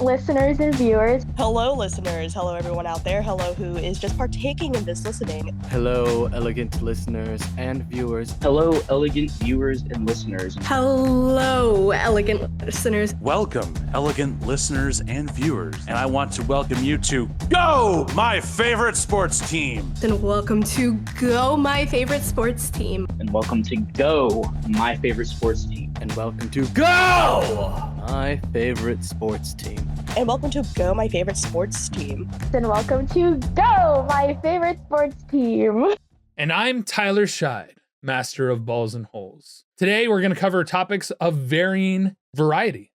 listeners and viewers. Hello, listeners. Hello, everyone out there. Hello, who is just partaking in this listening. Hello, elegant listeners and viewers. Hello, elegant viewers and listeners. Hello, elegant listeners. Welcome, elegant listeners and viewers. And I want to welcome you to Go, My Favorite Sports Team. And welcome to Go, My Favorite Sports Team. And welcome to Go, My Favorite Sports Team. And welcome to Go, My Favorite Sports Team. And welcome to Go, My Favorite Sports Team. And welcome to Go, My Favorite Sports Team. And I'm Tyler Scheid, master of balls and holes. Today, we're going to cover topics of varying variety,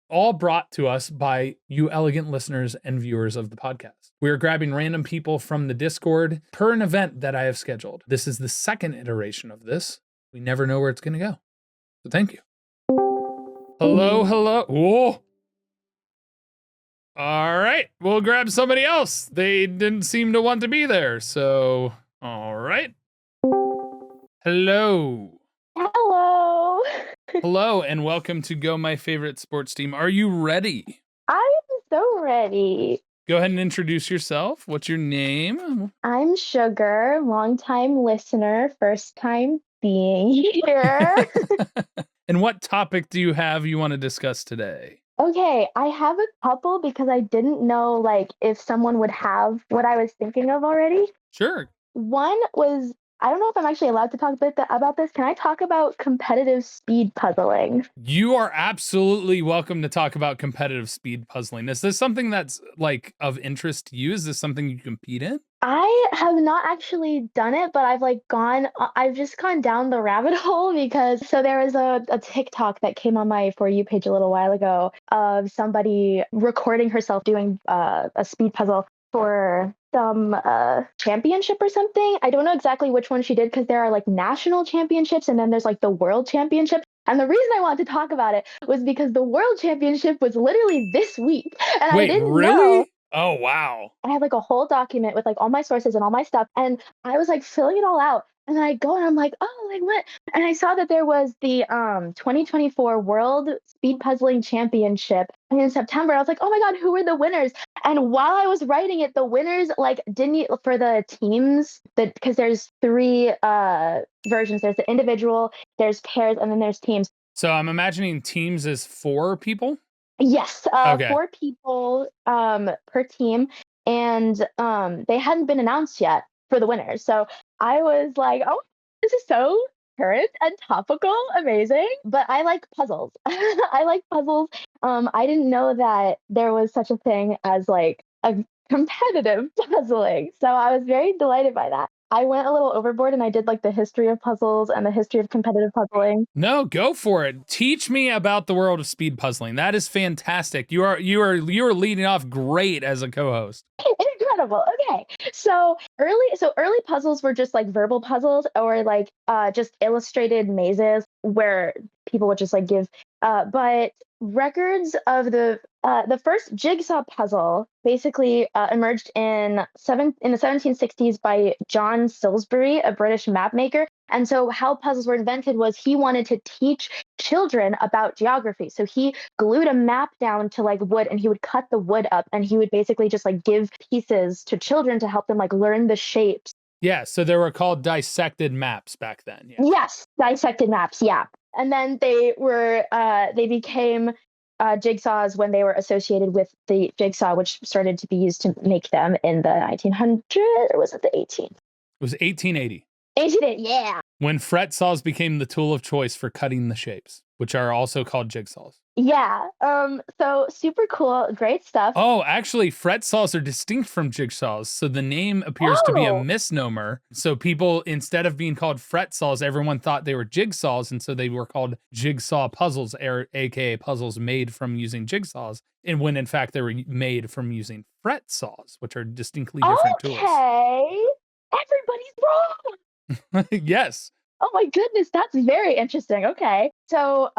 all brought to us by you elegant listeners and viewers of the podcast. We are grabbing random people from the Discord per an event that I have scheduled. This is the second iteration of this. We never know where it's going to go. So thank you. Hello. Whoa. All right, we'll grab somebody else. They didn't seem to want to be there, so all right. Hello. Hello, and welcome to Go My Favorite Sports Team. Are you ready? I am so ready. Go ahead and introduce yourself. What's your name? I'm Sugar, longtime listener, first time being here. And what topic do you have you want to discuss today? Okay, I have a couple because I didn't know if someone would have what I was thinking of already. Sure. One was, I don't know if I'm actually allowed to talk about this. Can I talk about competitive speed puzzling? You are absolutely welcome to talk about competitive speed puzzling. Is this something that's of interest to you? Is this something you compete in? I have not actually done it, but I've just gone down the rabbit hole because there was a TikTok that came on my For You page a little while ago of somebody recording herself doing a speed puzzle for some championship or something. I don't know exactly which one she did because there are national championships and then there's the world championship. And the reason I wanted to talk about it was because the world championship was literally this week. And Wait, I didn't really? know. Oh, wow. I had a whole document with all my sources and all my stuff. And I was filling it all out. And then I go and I'm what? And I saw that there was the 2024 World Speed Puzzling Championship in September. I was oh my God, who were the winners? And while I was writing it, the winners didn't for the teams because there's three versions. There's the individual, there's pairs, and then there's teams. So I'm imagining teams is 4 people? Yes, Okay. 4 people per team, and they hadn't been announced yet for the winners. So I was oh, this is so current and topical, amazing. But I like puzzles. I like puzzles. I didn't know that there was such a thing as a competitive puzzling. So I was very delighted by that. I went a little overboard and I did the history of puzzles and the history of competitive puzzling. No, go for it. Teach me about the world of speed puzzling. That is fantastic. You are leading off great as a co-host. Incredible. Okay. So early puzzles were just verbal puzzles or just illustrated mazes where people would just give but records of the first jigsaw puzzle basically emerged in the 1760s by John Salisbury, a British map maker. And so how puzzles were invented was he wanted to teach children about geography. So he glued a map down to wood and he would cut the wood up and he would basically just give pieces to children to help them learn the shapes. Yeah, so they were called dissected maps back then. Yeah. Yes, dissected maps, yeah. And then they became jigsaws when they were associated with the jigsaw, which started to be used to make them in the 1900s, or was it the 18th? It was 1880. 1880, yeah. When fret saws became the tool of choice for cutting the shapes, which are also called jigsaws. Yeah. So super cool, great stuff. Oh, actually, fret saws are distinct from jigsaws, so the name appears to be a misnomer. So people, instead of being called fret saws, everyone thought they were jigsaws, and so they were called jigsaw puzzles, aka puzzles made from using jigsaws, and when in fact they were made from using fret saws, which are distinctly different tools. Okay, everybody's wrong. Yes. Oh my goodness, that's very interesting. Okay. So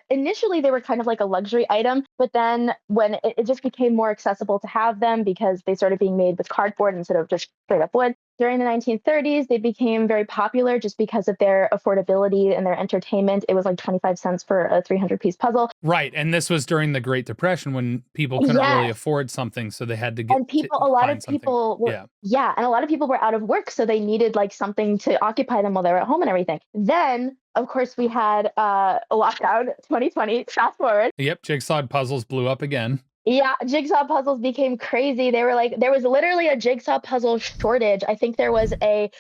initially they were kind of a luxury item, but then when it just became more accessible to have them because they started being made with cardboard instead of just straight up wood, during the 1930s, they became very popular just because of their affordability and their entertainment. It was like 25 cents for a 300-piece puzzle. Right. And this was during the Great Depression when people couldn't really Yes. afford something. So they had to And a lot find of something. people were, and a lot of people were out of work. So they needed like something to occupy them while they were at home and everything. Then, of course, we had a lockdown 2020, fast forward. Yep. Jigsaw puzzles blew up again. Yeah, jigsaw puzzles became crazy. They were like, there was literally a jigsaw puzzle shortage. I think there was an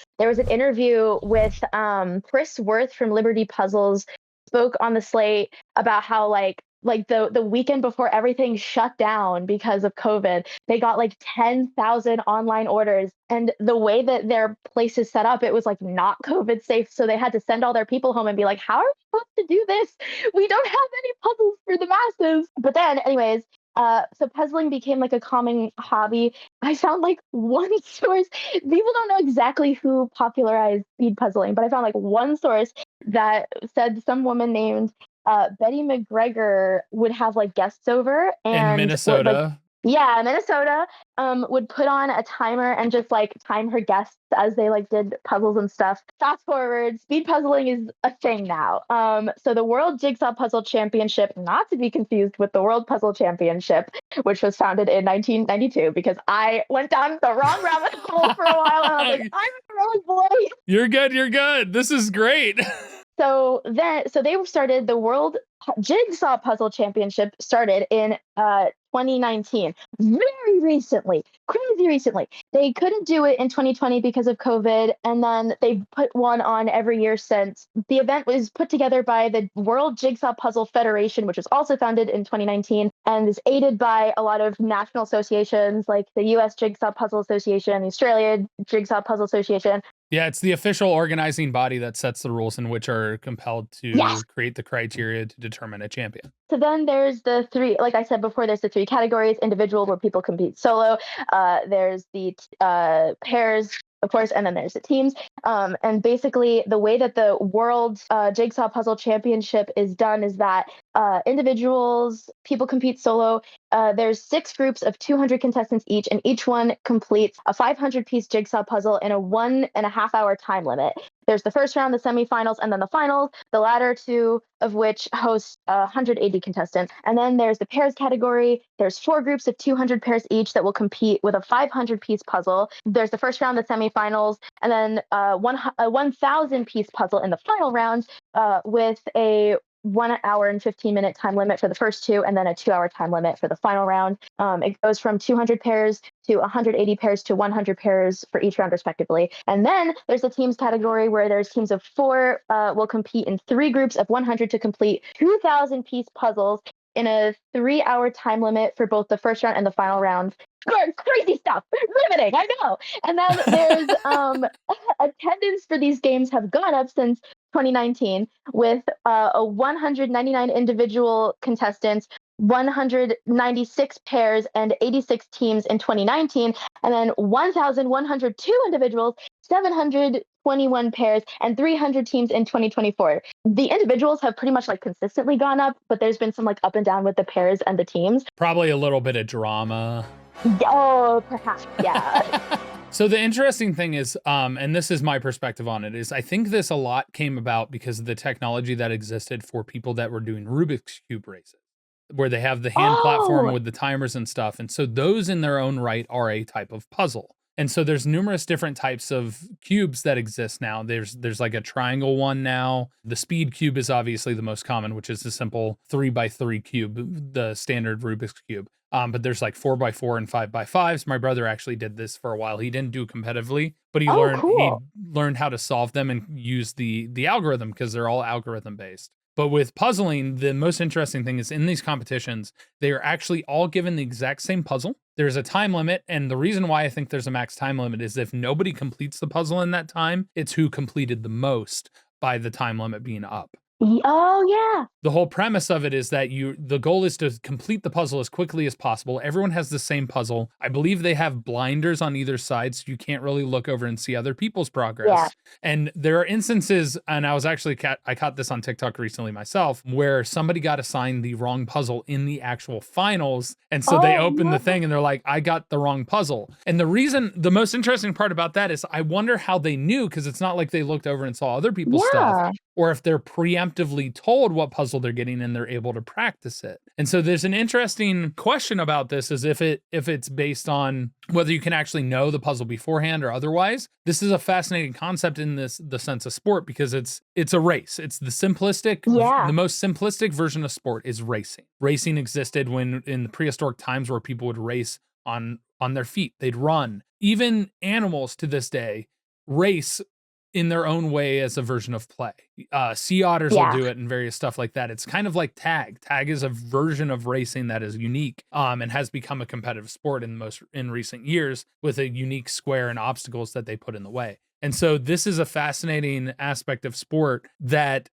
interview with Chris Worth from Liberty Puzzles spoke on the Slate about how like the weekend before everything shut down because of COVID, they got like 10,000 online orders. And the way that their place is set up, it was like not COVID safe. So they had to send all their people home and be like, how are we supposed to do this? We don't have any puzzles for the masses. But then anyways, so puzzling became like a common hobby. I found like one source. People don't know exactly who popularized speed puzzling, but I found like one source that said some woman named Betty McGregor would have like guests over in Minnesota. Minnesota would put on a timer and just like time her guests as they like did puzzles and stuff. Fast forward, speed puzzling is a thing now. So the World Jigsaw Puzzle Championship, not to be confused with the World Puzzle Championship, which was founded in 1992, because I went down the wrong rabbit hole for a while and I was like, I'm a wrong boy. You're good. You're good. This is great. So they started the World Jigsaw Puzzle Championship started in 2019, very recently, crazy recently. They couldn't do it in 2020 because of COVID, and then they put one on every year since. The event was put together by the World Jigsaw Puzzle Federation, which was also founded in 2019, and is aided by a lot of national associations like the U.S. Jigsaw Puzzle Association, the Australia Jigsaw Puzzle Association. Yeah, it's the official organizing body that sets the rules and which are compelled to create the criteria to determine a champion. So then there's the three, like I said before, there's the three categories: individual, where people compete solo. There's the pairs, of course, and then there's the teams. And basically the way that the World Jigsaw Puzzle Championship is done is that individuals, people compete solo. There's 6 groups of 200 contestants each, and each one completes a 500-piece jigsaw puzzle in a 1.5 hour time limit. There's the first round, the semifinals, and then the finals, the latter two of which host 180 contestants. And then there's the pairs category. There's 4 groups of 200 pairs each that will compete with a 500-piece puzzle. There's the first round, the semifinals, and then a 1,000-piece puzzle in the final round with a 1 hour and 15-minute time limit for the first 2, and then a 2-hour time limit for the final round. It goes from 200 pairs to 180 pairs to 100 pairs for each round, respectively. And then there's the teams category where there's teams of 4 will compete in 3 groups of 100 to complete 2,000-piece puzzles in a 3-hour time limit for both the first round and the final round. Crazy stuff, riveting, I know. And then there's attendance for these games have gone up since 2019 with 199 individual contestants, 196 pairs, and 86 teams in 2019, and then 1,102 individuals, 721 pairs, and 300 teams in 2024. The individuals have pretty much like consistently gone up, but there's been some like up and down with the pairs and the teams. Probably a little bit of drama. Oh, perhaps, yeah. So the interesting thing is, and this is my perspective on it, is I think this a lot came about because of the technology that existed for people that were doing Rubik's Cube races, where they have the hand platform with the timers and stuff. And so those in their own right are a type of puzzle. And so there's numerous different types of cubes that exist now. There's like a triangle one now. The speed cube is obviously the most common, which is the simple 3x3 cube, the standard Rubik's Cube. But there's like 4x4 and 5x5s. My brother actually did this for a while. He didn't do competitively, but he learned how to solve them and use the algorithm because they're all algorithm based. But with puzzling, the most interesting thing is in these competitions, they are actually all given the exact same puzzle. There's a time limit. And the reason why I think there's a max time limit is if nobody completes the puzzle in that time, it's who completed the most by the time limit being up. Oh yeah. The whole premise of it is that the goal is to complete the puzzle as quickly as possible. Everyone has the same puzzle. I believe they have blinders on either side, so you can't really look over and see other people's progress. Yeah. And there are instances, and I was actually I caught this on TikTok recently myself, where somebody got assigned the wrong puzzle in the actual finals, and so they opened the thing and they're like, I got the wrong puzzle. And the most interesting part about that is I wonder how they knew, because it's not like they looked over and saw other people's stuff, or if they're preemptively told what puzzle they're getting and they're able to practice it. And so there's an interesting question about this, is if it's based on whether you can actually know the puzzle beforehand or otherwise. This is a fascinating concept in the sense of sport, because it's a race. It's the most simplistic version of sport is racing. Racing existed when in the prehistoric times, where people would race on their feet. They'd run. Even animals to this day race in their own way as a version of play. Sea otters will do it and various stuff like that. It's kind of like tag. Tag is a version of racing that is unique, and has become a competitive sport in recent years, with a unique square and obstacles that they put in the way. And so this is a fascinating aspect of sport that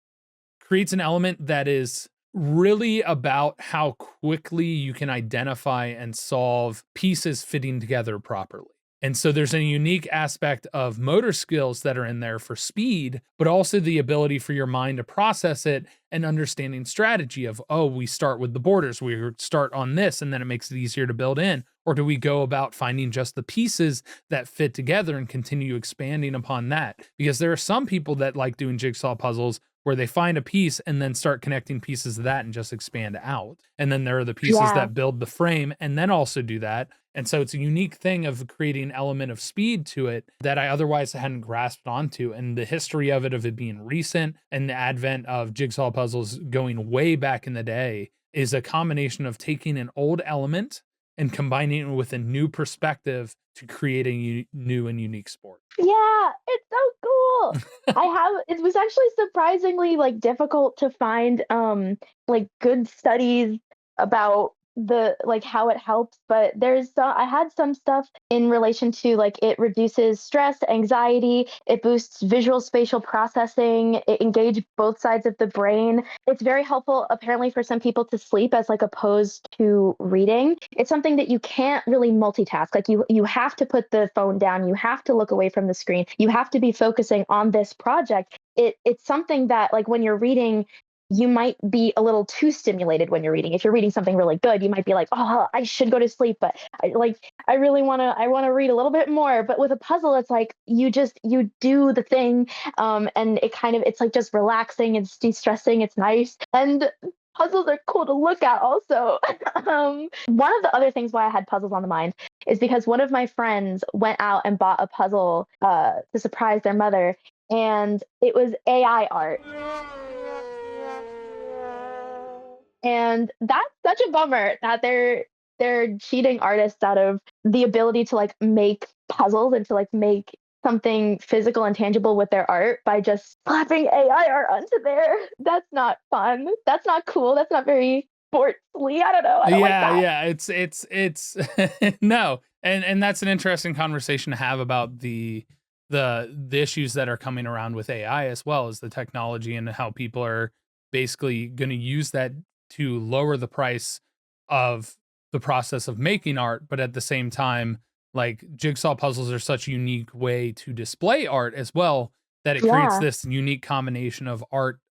creates an element that is really about how quickly you can identify and solve pieces fitting together properly. And so there's a unique aspect of motor skills that are in there for speed, but also the ability for your mind to process it and understanding strategy of, we start with the borders, we start on this, and then it makes it easier to build in. Or do we go about finding just the pieces that fit together and continue expanding upon that? Because there are some people that like doing jigsaw puzzles where they find a piece and then start connecting pieces of that and just expand out. And then there are the pieces that build the frame and then also do that. And so it's a unique thing of creating an element of speed to it that I otherwise hadn't grasped onto. And the history of it being recent, and the advent of jigsaw puzzles going way back in the day, is a combination of taking an old element and combining it with a new perspective to create a new and unique sport. Yeah, it's so cool. It was actually surprisingly difficult to find good studies about how it helps, but I had some stuff in relation to it reduces stress, anxiety, it boosts visual spatial processing, it engages both sides of the brain. It's very helpful apparently for some people to sleep, as opposed to reading. It's something that you can't really multitask. You have to put the phone down, you have to look away from the screen, you have to be focusing on this project. It's something that when you're reading, you might be a little too stimulated when you're reading. If you're reading something really good, you might be like, oh, I should go to sleep, but I really want to read a little bit more. But with a puzzle, it's you do the thing, and it's just relaxing and de-stressing. It's nice. And puzzles are cool to look at also. One of the other things why I had puzzles on the mind is because one of my friends went out and bought a puzzle to surprise their mother, and it was AI art. And that's such a bummer that they're cheating artists out of the ability to make puzzles and to make something physical and tangible with their art by just slapping AI art onto there. That's not fun. That's not cool. That's not very sportsly. I don't know. I don't like that. It's no. And that's an interesting conversation to have about the issues that are coming around with AI, as well as the technology, and how people are basically going to use that to lower the price of the process of making art. But at the same time, jigsaw puzzles are such a unique way to display art as well, that it creates this unique combination of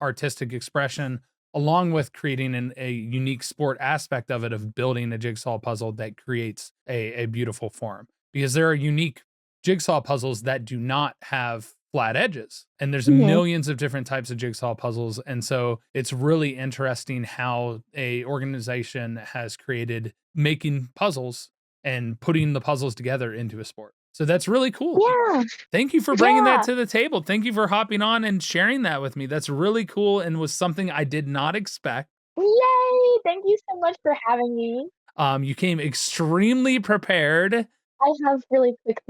artistic expression, along with creating a unique sport aspect of it, of building a jigsaw puzzle that creates a beautiful form. Because there are unique jigsaw puzzles that do not have flat edges, and there's millions of different types of jigsaw puzzles. And so it's really interesting how a organization has created making puzzles and putting the puzzles together into a sport. So that's really cool. Yeah. Thank you for bringing that to the table. Thank you for hopping on and sharing that with me. That's really cool, and was something I did not expect. Yay! Thank you so much for having me. You came extremely prepared. I have really quick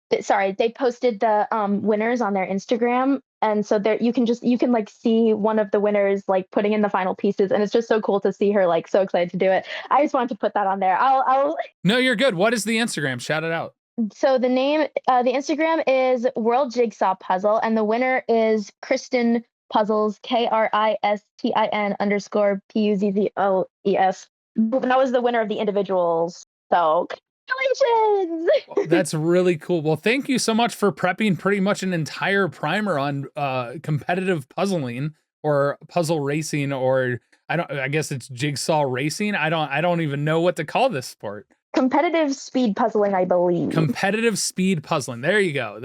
they posted the winners on their Instagram, and so there you can see one of the winners putting in the final pieces, and it's just so cool to see her so excited to do it. I just wanted to put that on there. I'll No, you're good. What is the Instagram? Shout it out. So the Instagram is World Jigsaw Puzzle, and the winner is Kristen Puzzles, KRISTIN_PUZZOES. That was the winner of the individuals. So congratulations! That's really cool. Well, thank you so much for prepping pretty much an entire primer on competitive puzzling or puzzle racing, or I guess it's jigsaw racing. I don't even know what to call this sport. Competitive speed puzzling, I believe. Competitive speed puzzling. There you go.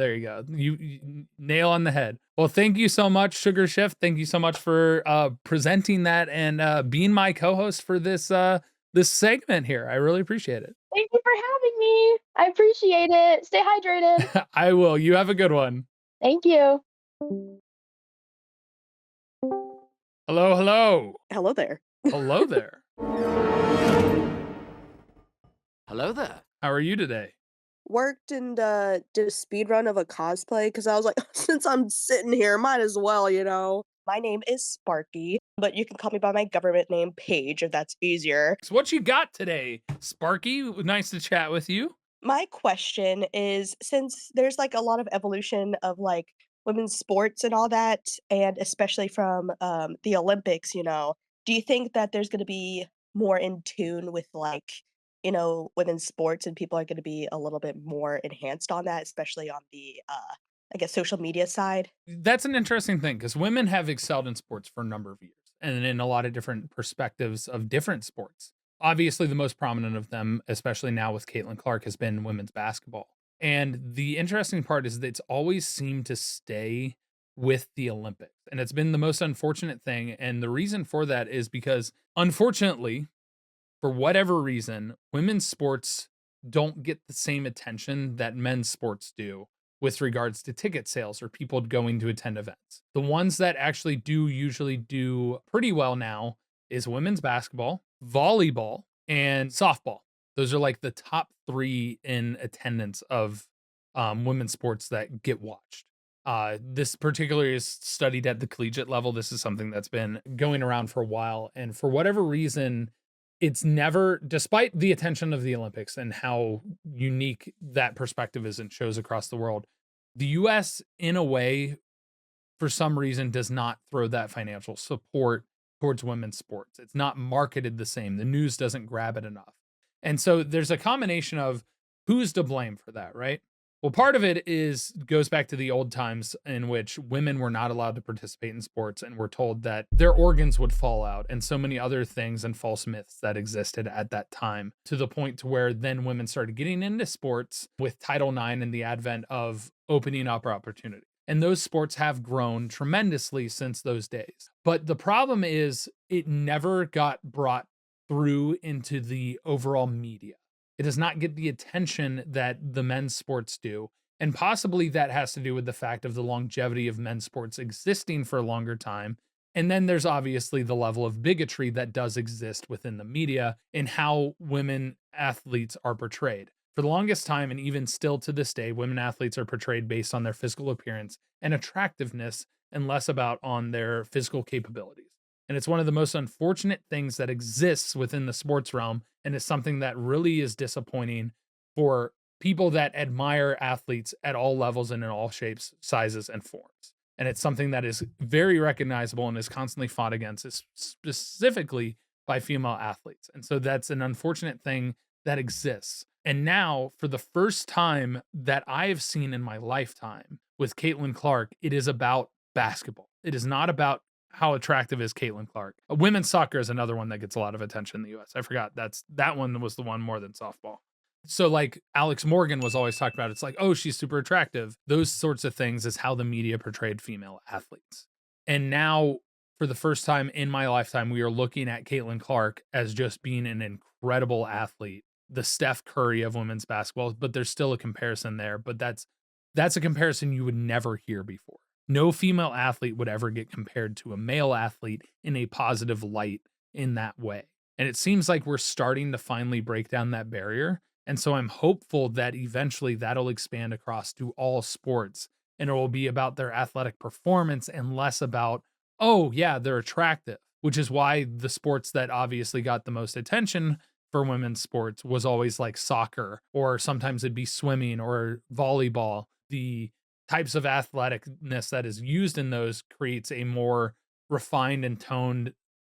You nail on the head. Well, thank you so much, Sugar Chef. Thank you so much for presenting that and being my co-host for this segment here. I really appreciate it. Thank you for having me. I appreciate it. Stay hydrated. I will. You have a good one. Thank you. Hello, hello. Hello there. Hello there. Hello there. How are you today? Worked and did a speed run of a cosplay because I was like, since I'm sitting here, might as well, you know. My name is Sparky, but you can call me by my government name, Paige, if that's easier. So what you got today, Sparky? Nice to chat with you. My question is, since there's like a lot of evolution of like women's sports and all that, and especially from the Olympics, you know, do you think that there's going to be more in tune with like, you know, women's sports and people are going to be a little bit more enhanced on that, especially on the, I guess, social media side? That's an interesting thing because women have excelled in sports for a number of years and in a lot of different perspectives of different sports. Obviously, the most prominent of them, especially now with Caitlin Clark, has been women's basketball. And the interesting part is that it's always seemed to stay with the Olympics. And it's been the most unfortunate thing. And the reason for that is because, unfortunately, for whatever reason, women's sports don't get the same attention that men's sports do with regards to ticket sales or people going to attend events. The ones that actually do usually do pretty well now is women's basketball, volleyball, and softball. Those are like the top 3 in attendance of women's sports that get watched. This particularly is studied at the collegiate level. This is something that's been going around for a while. And for whatever reason, it's never, despite the attention of the Olympics and how unique that perspective is in shows across the world, the US, in a way, for some reason, does not throw that financial support towards women's sports. It's not marketed the same. The news doesn't grab it enough. And so there's a combination of who's to blame for that, right? Well, part of it goes back to the old times in which women were not allowed to participate in sports and were told that their organs would fall out and so many other things and false myths that existed at that time, to the point to where then women started getting into sports with Title IX and the advent of opening up opportunity. And those sports have grown tremendously since those days. But the problem is it never got brought through into the overall media. It does not get the attention that the men's sports do. And possibly that has to do with the fact of the longevity of men's sports existing for a longer time. And then there's obviously the level of bigotry that does exist within the media in how women athletes are portrayed. For the longest time, and even still to this day, women athletes are portrayed based on their physical appearance and attractiveness and less about on their physical capabilities. And it's one of the most unfortunate things that exists within the sports realm, and is something that really is disappointing for people that admire athletes at all levels and in all shapes, sizes, and forms. And it's something that is very recognizable and is constantly fought against, specifically by female athletes. And so that's an unfortunate thing that exists. And now, for the first time that I have seen in my lifetime with Caitlin Clark, it is about basketball. It is not about how attractive is Caitlin Clark. Women's soccer is another one that gets a lot of attention in the US. I forgot that one was the one more than softball. So like Alex Morgan was always talked about. It's like, oh, she's super attractive. Those sorts of things is how the media portrayed female athletes. And now, for the first time in my lifetime, we are looking at Caitlin Clark as just being an incredible athlete, the Steph Curry of women's basketball, but there's still a comparison there. But that's a comparison you would never hear before. No female athlete would ever get compared to a male athlete in a positive light in that way. And it seems like we're starting to finally break down that barrier. And so I'm hopeful that eventually that'll expand across to all sports, and it will be about their athletic performance and less about, oh yeah, they're attractive, which is why the sports that obviously got the most attention for women's sports was always like soccer, or sometimes it'd be swimming or volleyball. The types of athleticness that is used in those creates a more refined and toned,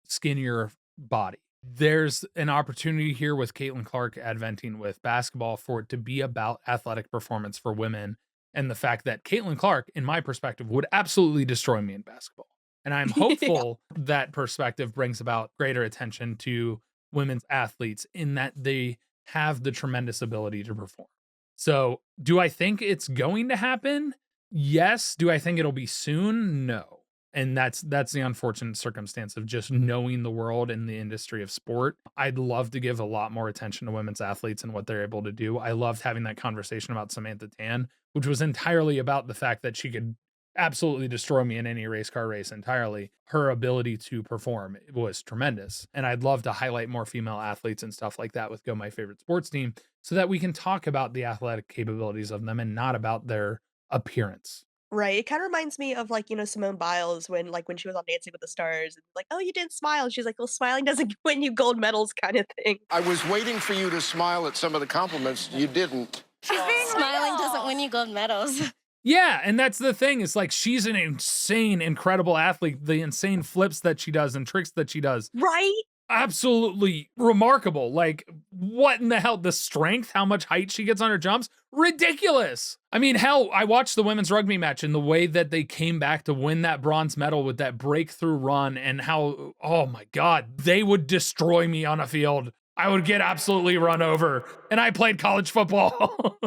skinnier body. There's an opportunity here with Caitlin Clark adventing with basketball for it to be about athletic performance for women. And the fact that Caitlin Clark, in my perspective, would absolutely destroy me in basketball. And I'm hopeful that perspective brings about greater attention to women's athletes in that they have the tremendous ability to perform. So, do I think it's going to happen? Yes. Do I think it'll be soon? No. And that's the unfortunate circumstance of just knowing the world and the industry of sport. I'd love to give a lot more attention to women's athletes and what they're able to do. I loved having that conversation about Samantha Tan, which was entirely about the fact that she could absolutely destroy me in any race car race entirely. Her ability to perform was tremendous. And I'd love to highlight more female athletes and stuff like that with Go My Favorite Sports Team so that we can talk about the athletic capabilities of them and not about their appearance. Right. It kind of reminds me of like, Simone Biles when she was on Dancing with the Stars and like, oh, you didn't smile. She's like, well, smiling doesn't win you gold medals kind of thing. I was waiting for you to smile at some of the compliments. You didn't. Smiling doesn't win you gold medals. Yeah, and that's the thing. It's like she's an insane, incredible athlete. The insane flips that she does and tricks that she does. Right? Absolutely remarkable. Like, what in the hell? The strength, how much height she gets on her jumps? Ridiculous. I mean, hell, I watched the women's rugby match and the way that they came back to win that bronze medal with that breakthrough run and how, oh my God, they would destroy me on a field. I would get absolutely run over. And I played college football.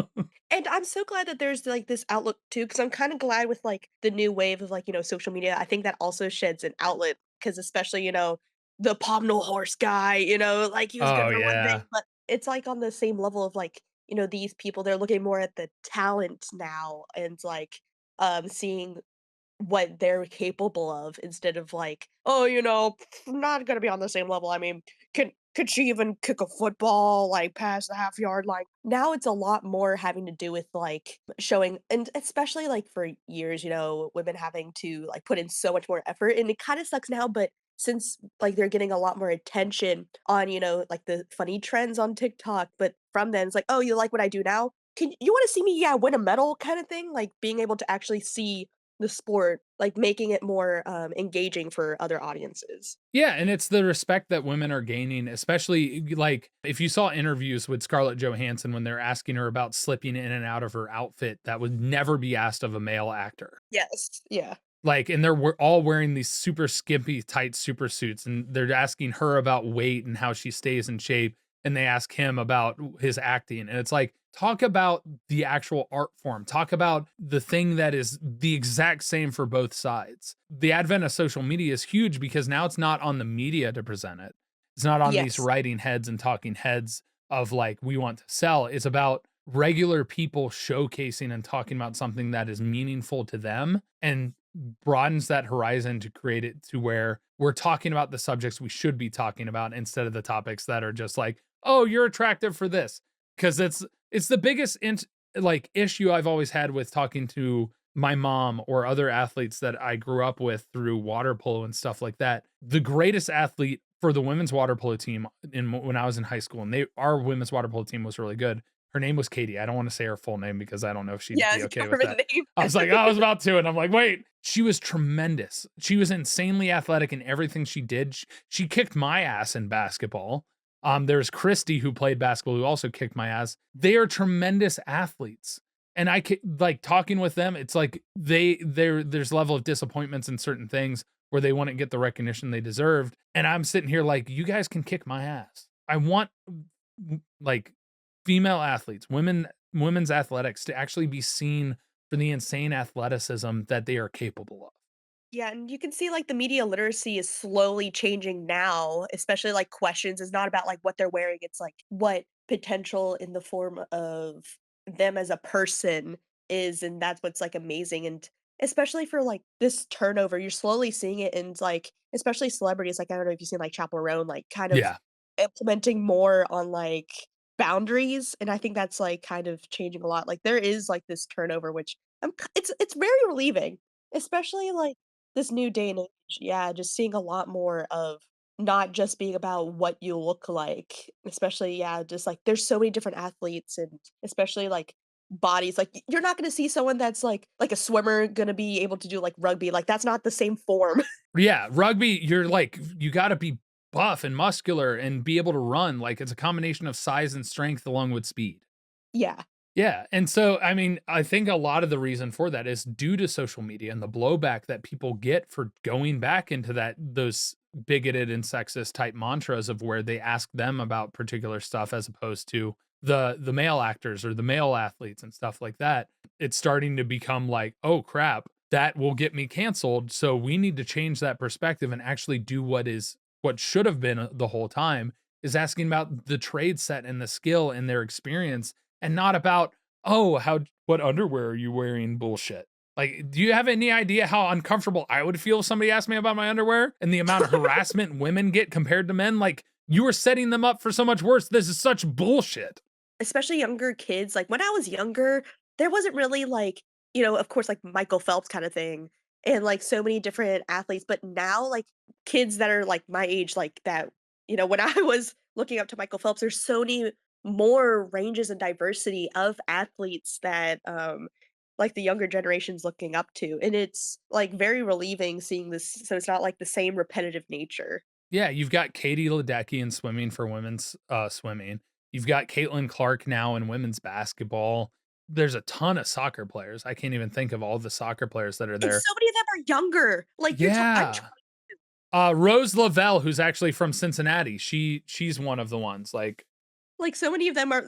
And I'm so glad that there's like this outlook too, because I'm kind of glad with like the new wave of like, social media. I think that also sheds an outlet because especially, the Pomno horse guy, like he was good Oh, for one yeah. thing, but it's like on the same level of like, these people, they're looking more at the talent now and like seeing what they're capable of instead of like, oh, not gonna be on the same level. I mean, could she even kick a football like past the half yard line? Now it's a lot more having to do with like showing, and especially like for years, women having to like put in so much more effort, and it kind of sucks now, but since like they're getting a lot more attention on like the funny trends on TikTok, but from then it's like, oh, you like what I do now? Can you want to see me win a medal kind of thing, like being able to actually see the sport, like making it more engaging for other audiences. Yeah, and it's the respect that women are gaining, especially like if you saw interviews with Scarlett Johansson when they're asking her about slipping in and out of her outfit, that would never be asked of a male actor. Yes. Yeah. Like, and they're all wearing these super skimpy, tight super suits, and they're asking her about weight and how she stays in shape. And they ask him about his acting. And it's like, talk about the actual art form. Talk about the thing that is the exact same for both sides. The advent of social media is huge because now it's not on the media to present it. It's not on these Yes. writing heads and talking heads of like, we want to sell. It's about regular people showcasing and talking about something that is meaningful to them and broadens that horizon to create it to where we're talking about the subjects we should be talking about instead of the topics that are just like, oh, you're attractive for this. Because it's the biggest issue I've always had with talking to my mom or other athletes that I grew up with through water polo and stuff like that. The greatest athlete for the women's water polo team when I was in high school, and our women's water polo team was really good. Her name was Katie. I don't want to say her full name because I don't know if she'd be okay with that. I was like, I was about to, and I'm like, wait, she was tremendous. She was insanely athletic in everything she did. She kicked my ass in basketball. There's Christy who played basketball who also kicked my ass. They are tremendous athletes. And I like talking with them. It's like there's level of disappointments in certain things where they wouldn't get the recognition they deserved. And I'm sitting here like, you guys can kick my ass. I want like female athletes, women's athletics to actually be seen for the insane athleticism that they are capable of. Yeah, and you can see like the media literacy is slowly changing now, especially like questions is not about like what they're wearing, it's like what potential in the form of them as a person is, and that's what's like amazing. And especially for like this turnover, you're slowly seeing it in like especially celebrities, like I don't know if you've seen like Chappell Roan, like kind of Yeah. implementing more on like boundaries, and I think that's like kind of changing a lot. Like there is like this turnover, which it's very relieving, especially like this new day and age. Yeah, just seeing a lot more of not just being about what you look like, especially yeah, just like there's so many different athletes, and especially like bodies. Like you're not gonna see someone that's like a swimmer gonna be able to do like rugby. Like that's not the same form. Yeah, rugby, you're like, you got to be buff and muscular and be able to run. Like it's a combination of size and strength along with speed. Yeah. Yeah. And so, I mean, I think a lot of the reason for that is due to social media and the blowback that people get for going back into those bigoted and sexist type mantras of where they ask them about particular stuff as opposed to the male actors or the male athletes and stuff like that. It's starting to become like, oh crap, that will get me canceled. So we need to change that perspective and actually do what should have been the whole time is asking about the trade set and the skill and their experience and not about, oh, what underwear are you wearing bullshit. Like, do you have any idea how uncomfortable I would feel if somebody asked me about my underwear and the amount of harassment women get compared to men? Like, you are setting them up for so much worse. This is such bullshit. Especially younger kids. Like when I was younger, there wasn't really like, of course, like Michael Phelps kind of thing and like so many different athletes. But now, like kids that are like my age, like that, when I was looking up to Michael Phelps, there's so many more ranges and diversity of athletes that like the younger generation's looking up to. And it's like very relieving seeing this. So it's not like the same repetitive nature. Yeah, you've got Katie Ledecky in swimming for women's swimming. You've got Caitlin Clark now in women's basketball. There's a ton of soccer players. I can't even think of all the soccer players that are And there. so many of them are younger. Like I'm Yeah. Rose Lavelle, who's actually from Cincinnati. She's one of the ones. Like, so many of them are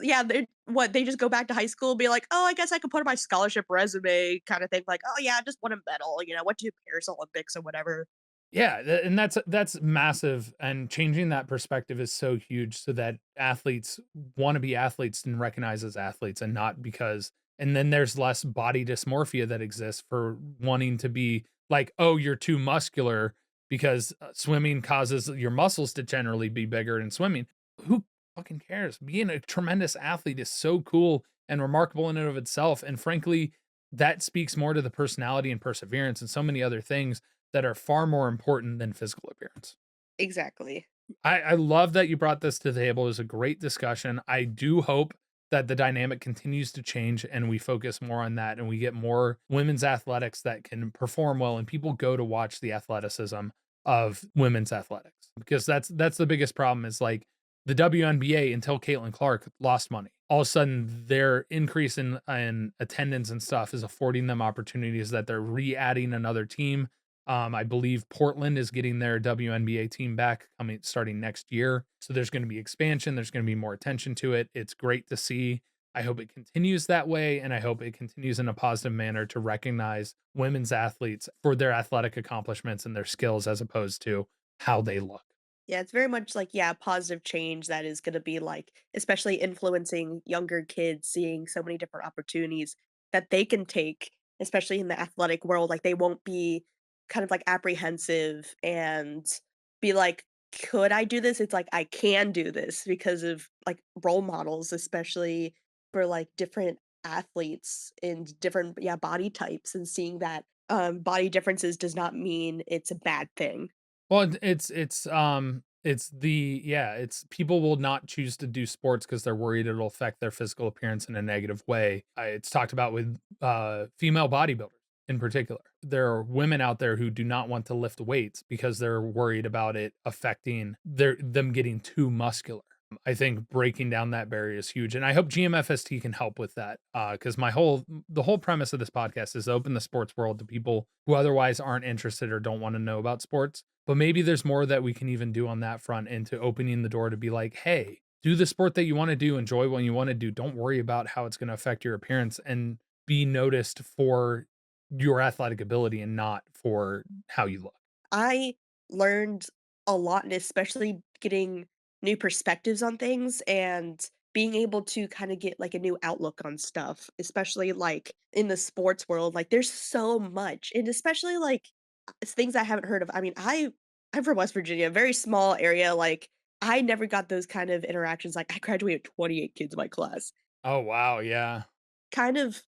they just go back to high school and be like, "Oh, I guess I could put on my scholarship resume," kinda thing, like, "Oh, yeah, I just won a medal, went to Paris Olympics or whatever." yeah, and that's massive. And changing that perspective is so huge, so that athletes want to be athletes and recognize as athletes, and not because. And then there's less body dysmorphia that exists for wanting to be like, oh, you're too muscular because swimming causes your muscles to generally be bigger in swimming. Who fucking cares? Being a tremendous athlete is so cool and remarkable in and of itself. And frankly, that speaks more to the personality and perseverance and so many other things that are far more important than physical appearance. Exactly. I love that you brought this to the table. It was a great discussion. I do hope that the dynamic continues to change and we focus more on that and we get more women's athletics that can perform well and people go to watch the athleticism of women's athletics, because that's the biggest problem is like the WNBA until Caitlin Clark lost money. All of a sudden their increase in attendance and stuff is affording them opportunities that they're re-adding another team. I believe Portland is getting their WNBA team back starting next year. So there's going to be expansion. There's going to be more attention to it. It's great to see. I hope it continues that way. And I hope it continues in a positive manner to recognize women's athletes for their athletic accomplishments and their skills as opposed to how they look. Yeah, it's very much like, yeah, positive change that is gonna be, like, especially influencing younger kids, seeing so many different opportunities that they can take, especially in the athletic world, like, they won't be kind of, like, apprehensive and be like, "Could I do this?" It's like, "I can do this," because of, like, role models, especially for, like, different athletes and different, yeah, body types, and seeing that, body differences does not mean it's a bad thing. Well, it's people will not choose to do sports because they're worried it'll affect their physical appearance in a negative way. It's talked about with female bodybuilders in particular. There are women out there who do not want to lift weights because they're worried about it affecting them getting too muscular. I think breaking down that barrier is huge, and I hope GMFST can help with that. Because the whole premise of this podcast is to open the sports world to people who otherwise aren't interested or don't want to know about sports. But maybe there's more that we can even do on that front into opening the door to be like, hey, do the sport that you want to do, enjoy what you want to do. Don't worry about how it's going to affect your appearance and be noticed for your athletic ability and not for how you look. I learned a lot, and especially getting new perspectives on things and being able to kind of get like a new outlook on stuff, especially like in the sports world. Like there's so much, and especially like it's things I haven't heard of. I mean, I'm from West Virginia, a very small area. Like I never got those kind of interactions. Like I graduated 28 kids in my class. Oh, wow. Yeah. Kind of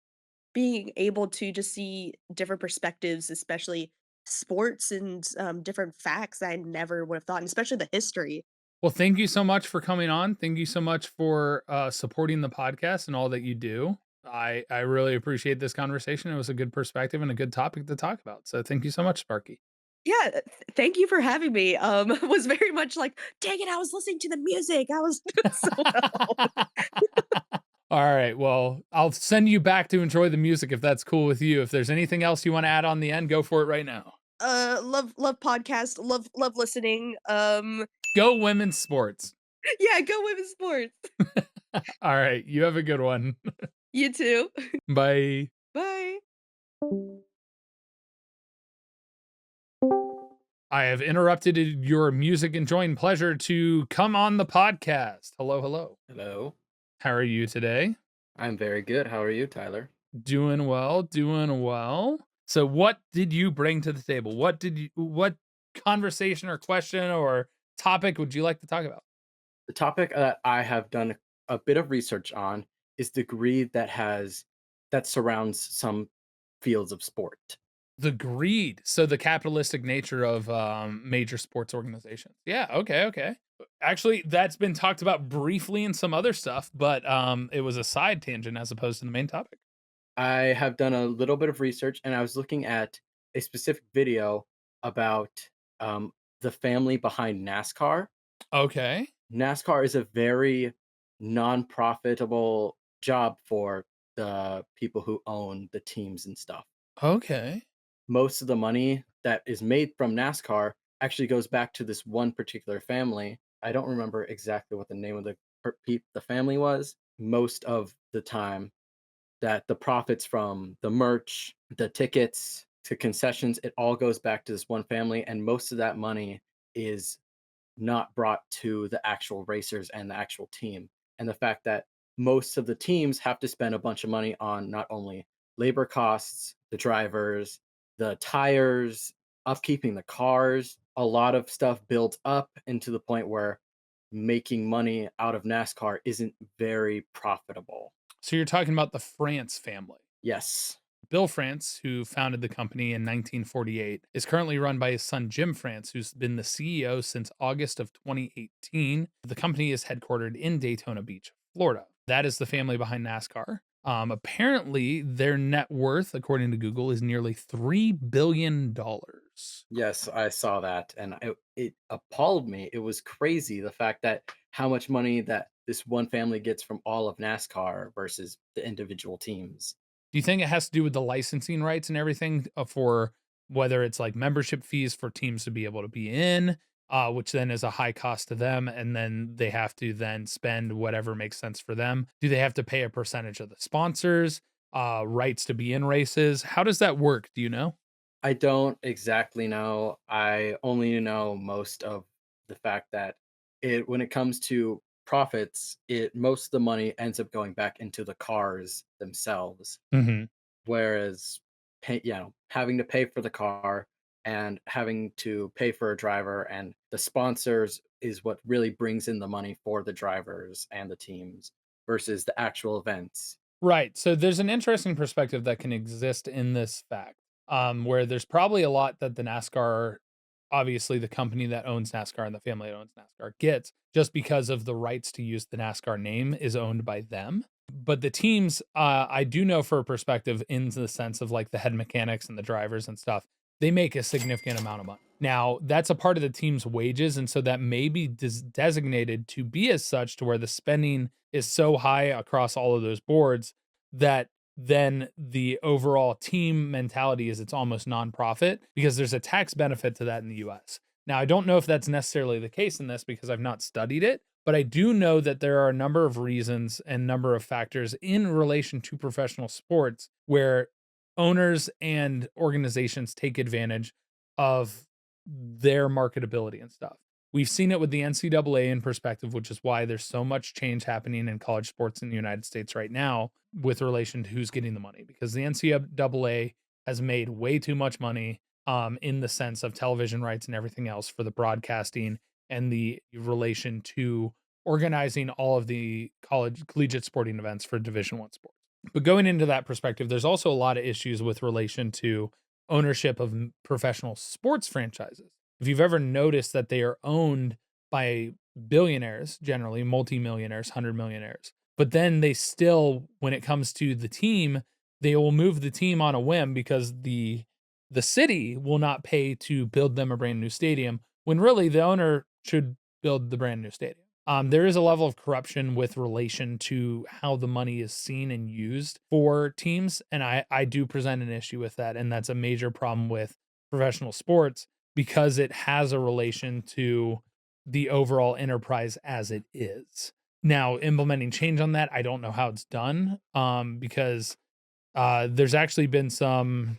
being able to just see different perspectives, especially sports and, different facts I never would have thought, and especially the history. Well, thank you so much for coming on. Thank you so much for supporting the podcast and all that you do. I really appreciate this conversation. It was a good perspective and a good topic to talk about. So thank you so much, Sparky. Yeah, thank you for having me. Was very much like, dang it, I was listening to the music. I was so well. All right. Well, I'll send you back to enjoy the music if that's cool with you. If there's anything else you want to add on the end, go for it right now. Love podcast, love listening. Go women's sports. Yeah, go women's sports. All right. You have a good one. You too. Bye. Bye. I have interrupted your music enjoying pleasure to come on the podcast. Hello, hello. Hello. How are you today? I'm very good. How are you, Tyler? Doing well, doing well. So what did you bring to the table? What conversation or question or topic would you like to talk about? The topic that I have done a bit of research on is the greed that surrounds some fields of sport. The greed. So the capitalistic nature of major sports organizations. Yeah, okay. Actually, that's been talked about briefly in some other stuff, but it was a side tangent as opposed to the main topic. I have done a little bit of research and I was looking at a specific video about the family behind NASCAR. Okay. NASCAR is a very non-profitable job for the people who own the teams and stuff. Okay. Most of the money that is made from NASCAR actually goes back to this one particular family. I don't remember exactly what the name of the family was. Most of the time, that the profits from the merch, the tickets, to concessions, it all goes back to this one family, and most of that money is not brought to the actual racers and the actual team. And the fact that most of the teams have to spend a bunch of money on not only labor costs, the drivers, the tires, upkeeping the cars, a lot of stuff builds up into the point where making money out of NASCAR isn't very profitable. So you're talking about the France family. Yes. Bill France, who founded the company in 1948, is currently run by his son Jim France, who's been the CEO since August of 2018. The company is headquartered in Daytona Beach, Florida. That is the family behind NASCAR. Apparently, their net worth, according to Google, is nearly $3 billion. Yes, I saw that, and it appalled me. It was crazy, the fact that how much money that this one family gets from all of NASCAR versus the individual teams. Do you think it has to do with the licensing rights and everything for whether it's like membership fees for teams to be able to be in, which then is a high cost to them, and then they have to then spend whatever makes sense for them? Do they have to pay a percentage of the sponsors, rights to be in races? How does that work? Do you know? I don't exactly know. I only know most of the fact that when it comes to profits, most of the money ends up going back into the cars themselves. Mm-hmm. Whereas having to pay for the car and having to pay for a driver and the sponsors is what really brings in the money for the drivers and the teams versus the actual events. Right. So there's an interesting perspective that can exist in this fact, where there's probably a lot that the NASCAR, obviously the company that owns NASCAR and the family that owns NASCAR gets just because of the rights to use the NASCAR name is owned by them. But the teams, I do know for a perspective in the sense of like the head mechanics and the drivers and stuff, they make a significant amount of money. Now, that's a part of the team's wages. And so that may be designated to be as such to where the spending is so high across all of those boards that then the overall team mentality is it's almost nonprofit because there's a tax benefit to that in the US. Now, I don't know if that's necessarily the case in this because I've not studied it, but I do know that there are a number of reasons and number of factors in relation to professional sports where owners and organizations take advantage of their marketability and stuff. We've seen it with the NCAA in perspective, which is why there's so much change happening in college sports in the United States right now with relation to who's getting the money, because the NCAA has made way too much money in the sense of television rights and everything else for the broadcasting and the relation to organizing all of the collegiate sporting events for Division I sports. But going into that perspective, there's also a lot of issues with relation to ownership of professional sports franchises. If you've ever noticed that they are owned by billionaires, generally multimillionaires, 100 millionaires, But then they still, when it comes to the team, they will move the team on a whim because the city will not pay to build them a brand new stadium when really the owner should build the brand new stadium. There is a level of corruption with relation to how the money is seen and used for teams. And I do present an issue with that. And that's a major problem with professional sports because it has a relation to the overall enterprise as it is. Now, implementing change on that, I don't know how it's done because there's actually been some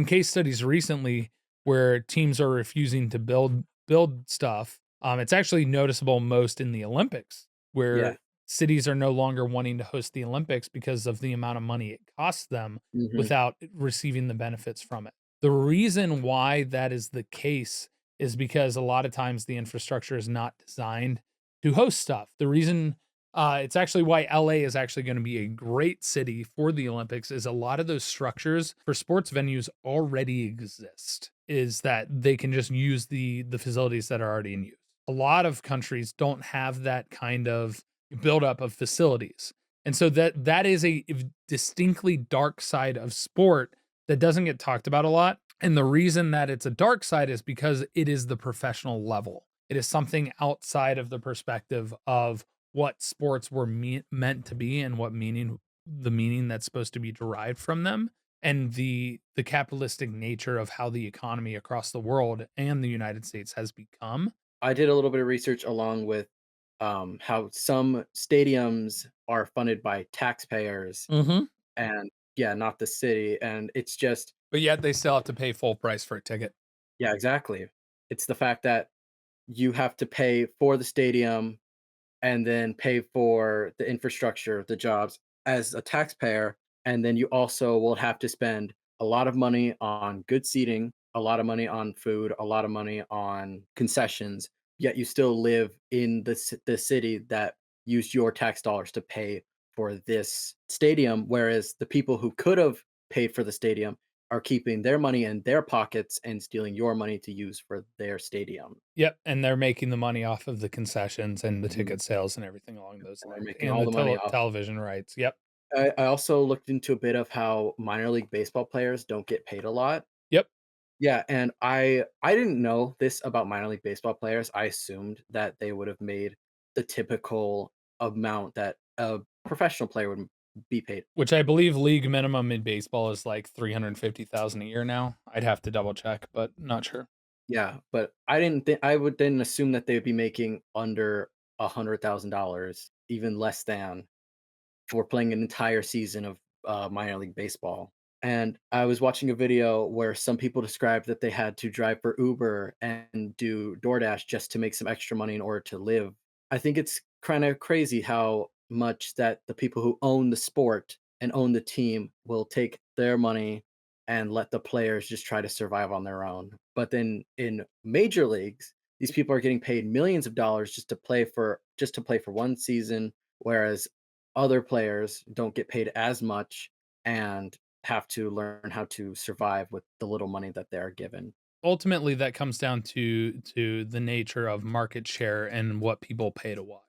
case studies recently where teams are refusing to build stuff. It's actually noticeable most in the Olympics, where Yeah. cities are no longer wanting to host the Olympics because of the amount of money it costs them Mhm. without receiving the benefits from it. The reason why that is the case is because a lot of times the infrastructure is not designed to host stuff. The reason it's actually why LA is actually going to be a great city for the Olympics is a lot of those structures for sports venues already exist, is that they can just use the facilities that are already in use. A lot of countries don't have that kind of buildup of facilities. And so that is a distinctly dark side of sport that doesn't get talked about a lot. And the reason that it's a dark side is because it is the professional level. It is something outside of the perspective of what sports were meant to be and what the meaning that's supposed to be derived from them, and the capitalistic nature of how the economy across the world and the United States has become. I did a little bit of research along with how some stadiums are funded by taxpayers Mm-hmm. and yeah, not the city. And it's just, But yet they still have to pay full price for a ticket. yeah, exactly. It's the fact that you have to pay for the stadium and then pay for the infrastructure, the jobs as a taxpayer. And then you also will have to spend a lot of money on good seating, a lot of money on food, a lot of money on concessions, yet you still live in the city that used your tax dollars to pay for this stadium. Whereas the people who could have paid for the stadium are keeping their money in their pockets and stealing your money to use for their stadium. Yep, and they're making the money off of the concessions and the Mhm. ticket sales and everything along those And they're lines, making and all the the money off. television rights. Yep, I also looked into a bit of how minor league baseball players don't get paid a lot. yep. Yeah, and I didn't know this about minor league baseball players. I assumed that they would have made the typical amount that a professional player would be paid. Which I believe league minimum in baseball is like 350,000 a year now. I'd have to double check, but not sure. Yeah, but I would then assume that they would be making under $100,000, even less than, for playing an entire season of minor league baseball. And I was watching a video where some people described that they had to drive for Uber and do DoorDash just to make some extra money in order to live. I think it's kind of crazy how much that the people who own the sport and own the team will take their money and let the players just try to survive on their own. But then in major leagues, these people are getting paid millions of dollars just to play for one season, whereas other players don't get paid as much and have to learn how to survive with the little money that they're given. Ultimately, that comes down to the nature of market share and what people pay to watch.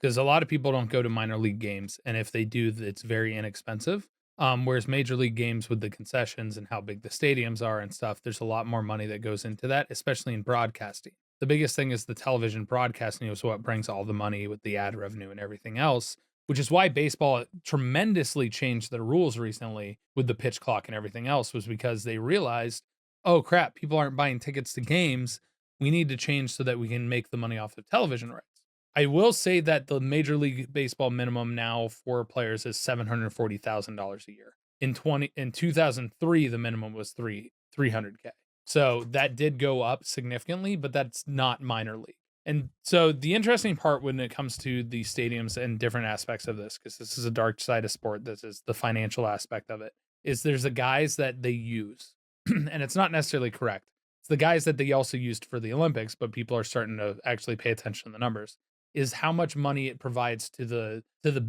Because a lot of people don't go to minor league games, and if they do, it's very inexpensive. Whereas major league games with the concessions and how big the stadiums are and stuff, there's a lot more money that goes into that, especially in broadcasting. The biggest thing is the television broadcasting is what brings all the money with the ad revenue and everything else, which is why baseball tremendously changed their rules recently with the pitch clock and everything else, was because they realized, oh crap, people aren't buying tickets to games. We need to change so that we can make the money off of television rights. I will say that the Major League Baseball minimum now for players is $740,000 a year. In 2003, the minimum was 300K. So that did go up significantly, but that's not minor league. And so the interesting part when it comes to the stadiums and different aspects of this, because this is a dark side of sport, this is the financial aspect of it, is there's the guys that they use, and it's not necessarily correct. It's the guys that they also used for the Olympics, but people are starting to actually pay attention to the numbers, is how much money it provides to the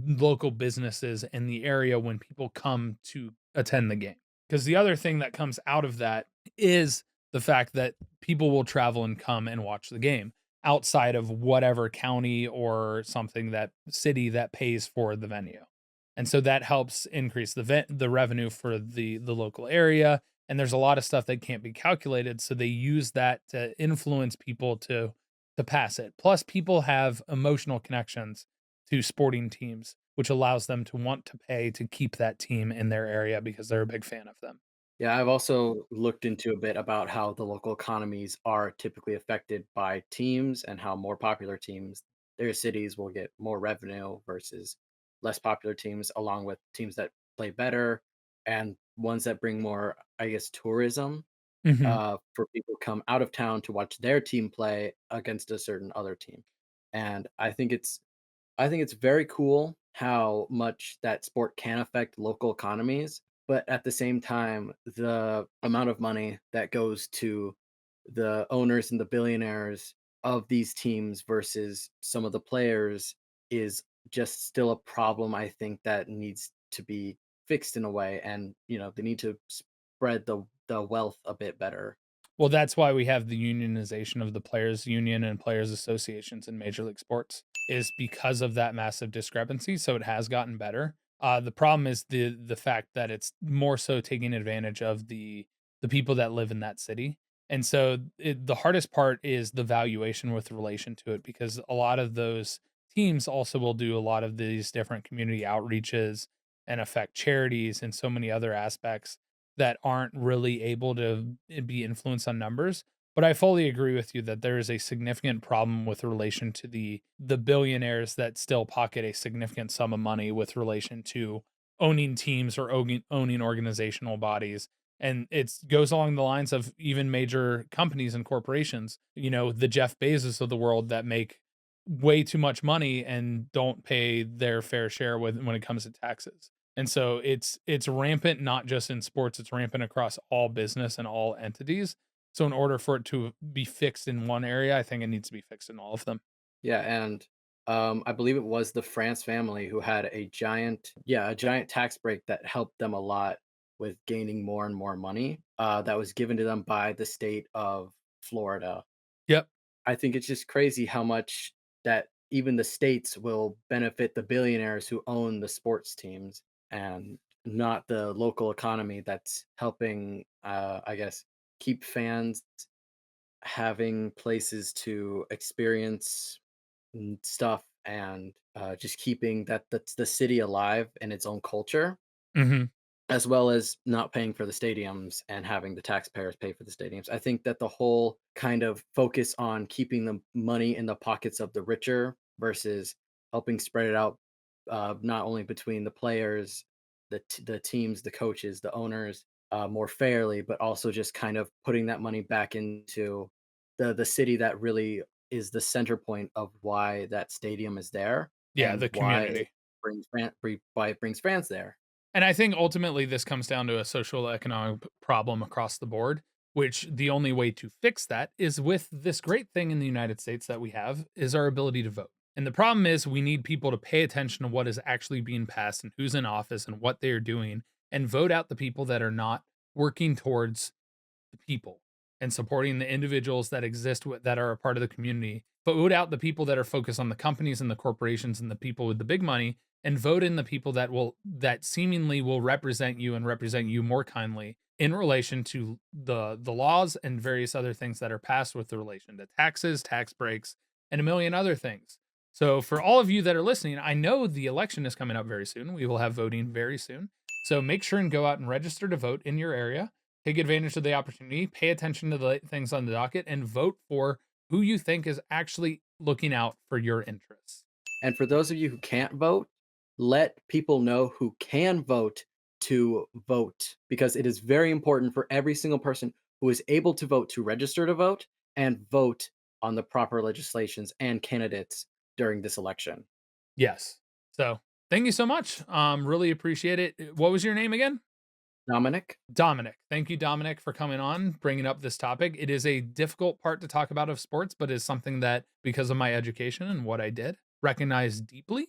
local businesses in the area when people come to attend the game. Because the other thing that comes out of that is the fact that people will travel and come and watch the game. outside of whatever county or something that city that pays for the venue. And so that helps increase the revenue for the local area. And there's a lot of stuff that can't be calculated. So they use that to influence people to pass it. Plus, people have emotional connections to sporting teams, which allows them to want to pay to keep that team in their area because they're a big fan of them. Yeah, I've also looked into a bit about how the local economies are typically affected by teams and how more popular teams, their cities will get more revenue versus less popular teams, along with teams that play better and ones that bring more, I guess, tourism Mhm. for people to come out of town to watch their team play against a certain other team. And I think it's very cool how much that sport can affect local economies, but at the same time, the amount of money that goes to the owners and the billionaires of these teams versus some of the players is just still a problem I think that needs to be fixed in a way, and they need to spread the wealth a bit better. Well, that's why we have the unionization of the players union and players associations in Major League Sports is because of that massive discrepancy. So it has gotten better. The problem is the fact that it's more so taking advantage of the people that live in that city. And so the hardest part is the valuation with relation to it because a lot of those teams also will do a lot of these different community outreaches and affect charities and so many other aspects that aren't really able to be influenced on numbers. But I fully agree with you that there is a significant problem with relation to the billionaires that still pocket a significant sum of money with relation to owning teams or owning organizational bodies. And it goes along the lines of even major companies and corporations, the Jeff Bezos of the world that make way too much money and don't pay their fair share when it comes to taxes. And so it's rampant not just in sports, it's rampant across all business and all entities. So in order for it to be fixed in one area, I think it needs to be fixed in all of them. Yeah, and I believe it was the France family who had a giant tax break that helped them a lot with gaining more and more money. That was given to them by the state of Florida. Yep. I think it's just crazy how much that even the states will benefit the billionaires who own the sports teams and not the local economy that's helping, I guess, keep fans having places to experience stuff and just keeping that's the city alive in its own culture, Mhm. as well as not paying for the stadiums and having the taxpayers pay for the stadiums. I think that the whole kind of focus on keeping the money in the pockets of the richer versus helping spread it out, not only between the players, the teams, the coaches, the owners, more fairly, but also just kind of putting that money back into the city that really is the center point of why that stadium is there Yeah, and the community. why it brings fans there. And I think ultimately this comes down to a social economic problem across the board, which the only way to fix that is with this great thing in the United States that we have is our ability to vote. And the problem is we need people to pay attention to what is actually being passed and who's in office and what they are doing and vote out the people that are not working towards the people and supporting the individuals that exist that are a part of the community. But vote out the people that are focused on the companies and the corporations and the people with the big money, and vote in the people that seemingly will represent you and represent you more kindly in relation to the laws and various other things that are passed with the relation to taxes, tax breaks, and a million other things. So for all of you that are listening, I know the election is coming up very soon. We will have voting very soon. So make sure and go out and register to vote in your area. Take advantage of the opportunity, pay attention to the things on the docket, and vote for who you think is actually looking out for your interests. And for those of you who can't vote, let people know who can vote to vote because it is very important for every single person who is able to vote to register to vote and vote on the proper legislations and candidates during this election. Yes. So thank you so much. Really appreciate it. What was your name again? Dominic? Dominic. Thank you, Dominic, for coming on, bringing up this topic. It is a difficult part to talk about of sports, but is something that, because of my education and what I did, recognize deeply.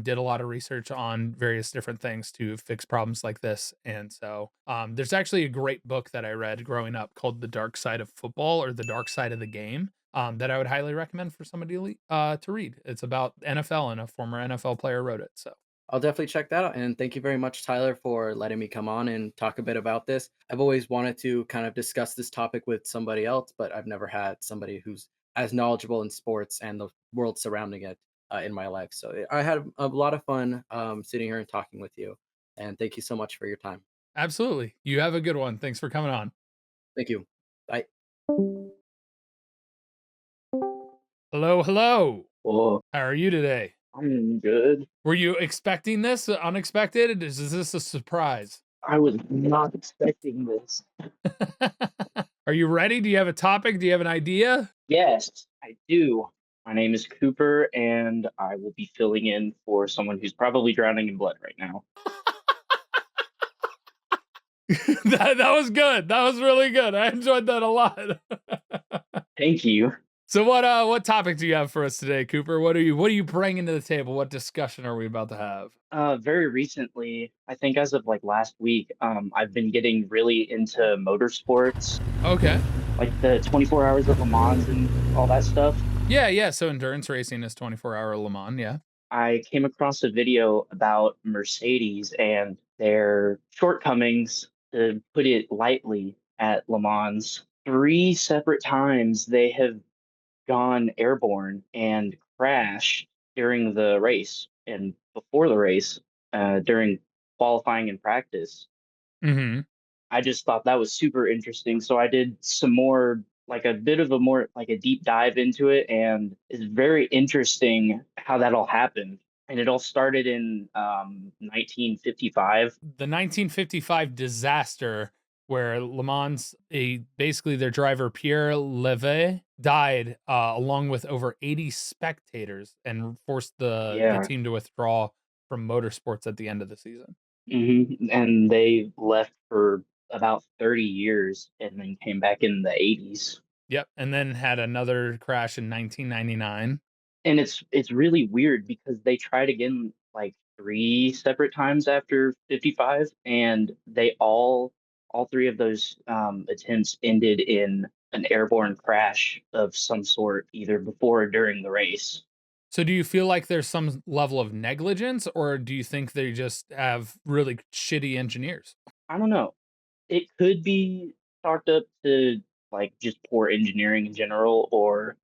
Did a lot of research on various different things to fix problems like this. And so there's actually a great book that I read growing up called The Dark Side of Football or The Dark Side of the Game that I would highly recommend for somebody to read. It's about NFL, and a former NFL player wrote it. So I'll definitely check that out. And thank you very much, Tyler, for letting me come on and talk a bit about this. I've always wanted to kind of discuss this topic with somebody else, but I've never had somebody who's as knowledgeable in sports and the world surrounding it in my life. So I had a lot of fun sitting here and talking with you. And thank you so much for your time. absolutely. You have a good one. Thanks for coming on. Thank you. Bye. Hello, hello. Well, How are you today? I'm good. Were you expecting this unexpected? Is this a surprise? I was not expecting this. Are you ready? Do you have a topic? Do you have an idea? Yes, I do. My name is Cooper, and I will be filling in for someone who's probably drowning in blood right now. That was good. That was really good. I enjoyed that a lot. Thank you. So what topic do you have for us today, Cooper? What are you bringing to the table? What discussion are we about to have? Very recently, I think as of like last week, I've been getting really into motorsports, Okay. like the 24 hours of Le Mans and all that stuff. Yeah. So endurance racing is 24-hour Le Mans. Yeah. I came across a video about Mercedes and their shortcomings, to put it lightly, at Le Mans. 3 separate times they have gone airborne and crashed during the race and before the race, during qualifying and practice. Mm-hmm. I just thought that was super interesting. So I did some more, like a bit of a more, like a deep dive into it. And it's very interesting how that all happened. And it all started in 1955. The 1955 disaster where Le Mans, basically their driver Pierre Leve died, along with over 80 spectators, and forced the Yeah. team to withdraw from motorsports at the end of the season. And they left for about 30 years and then came back in the 80s. Yep, and then had another crash in 1999. And it's really weird because they tried again like 3 separate times after 55, and they all three of those attempts ended in an airborne crash of some sort, either before or during the race. So do you feel like there's some level of negligence, or do you think they just have really shitty engineers? I don't know. It could be chalked up to like just poor engineering in general or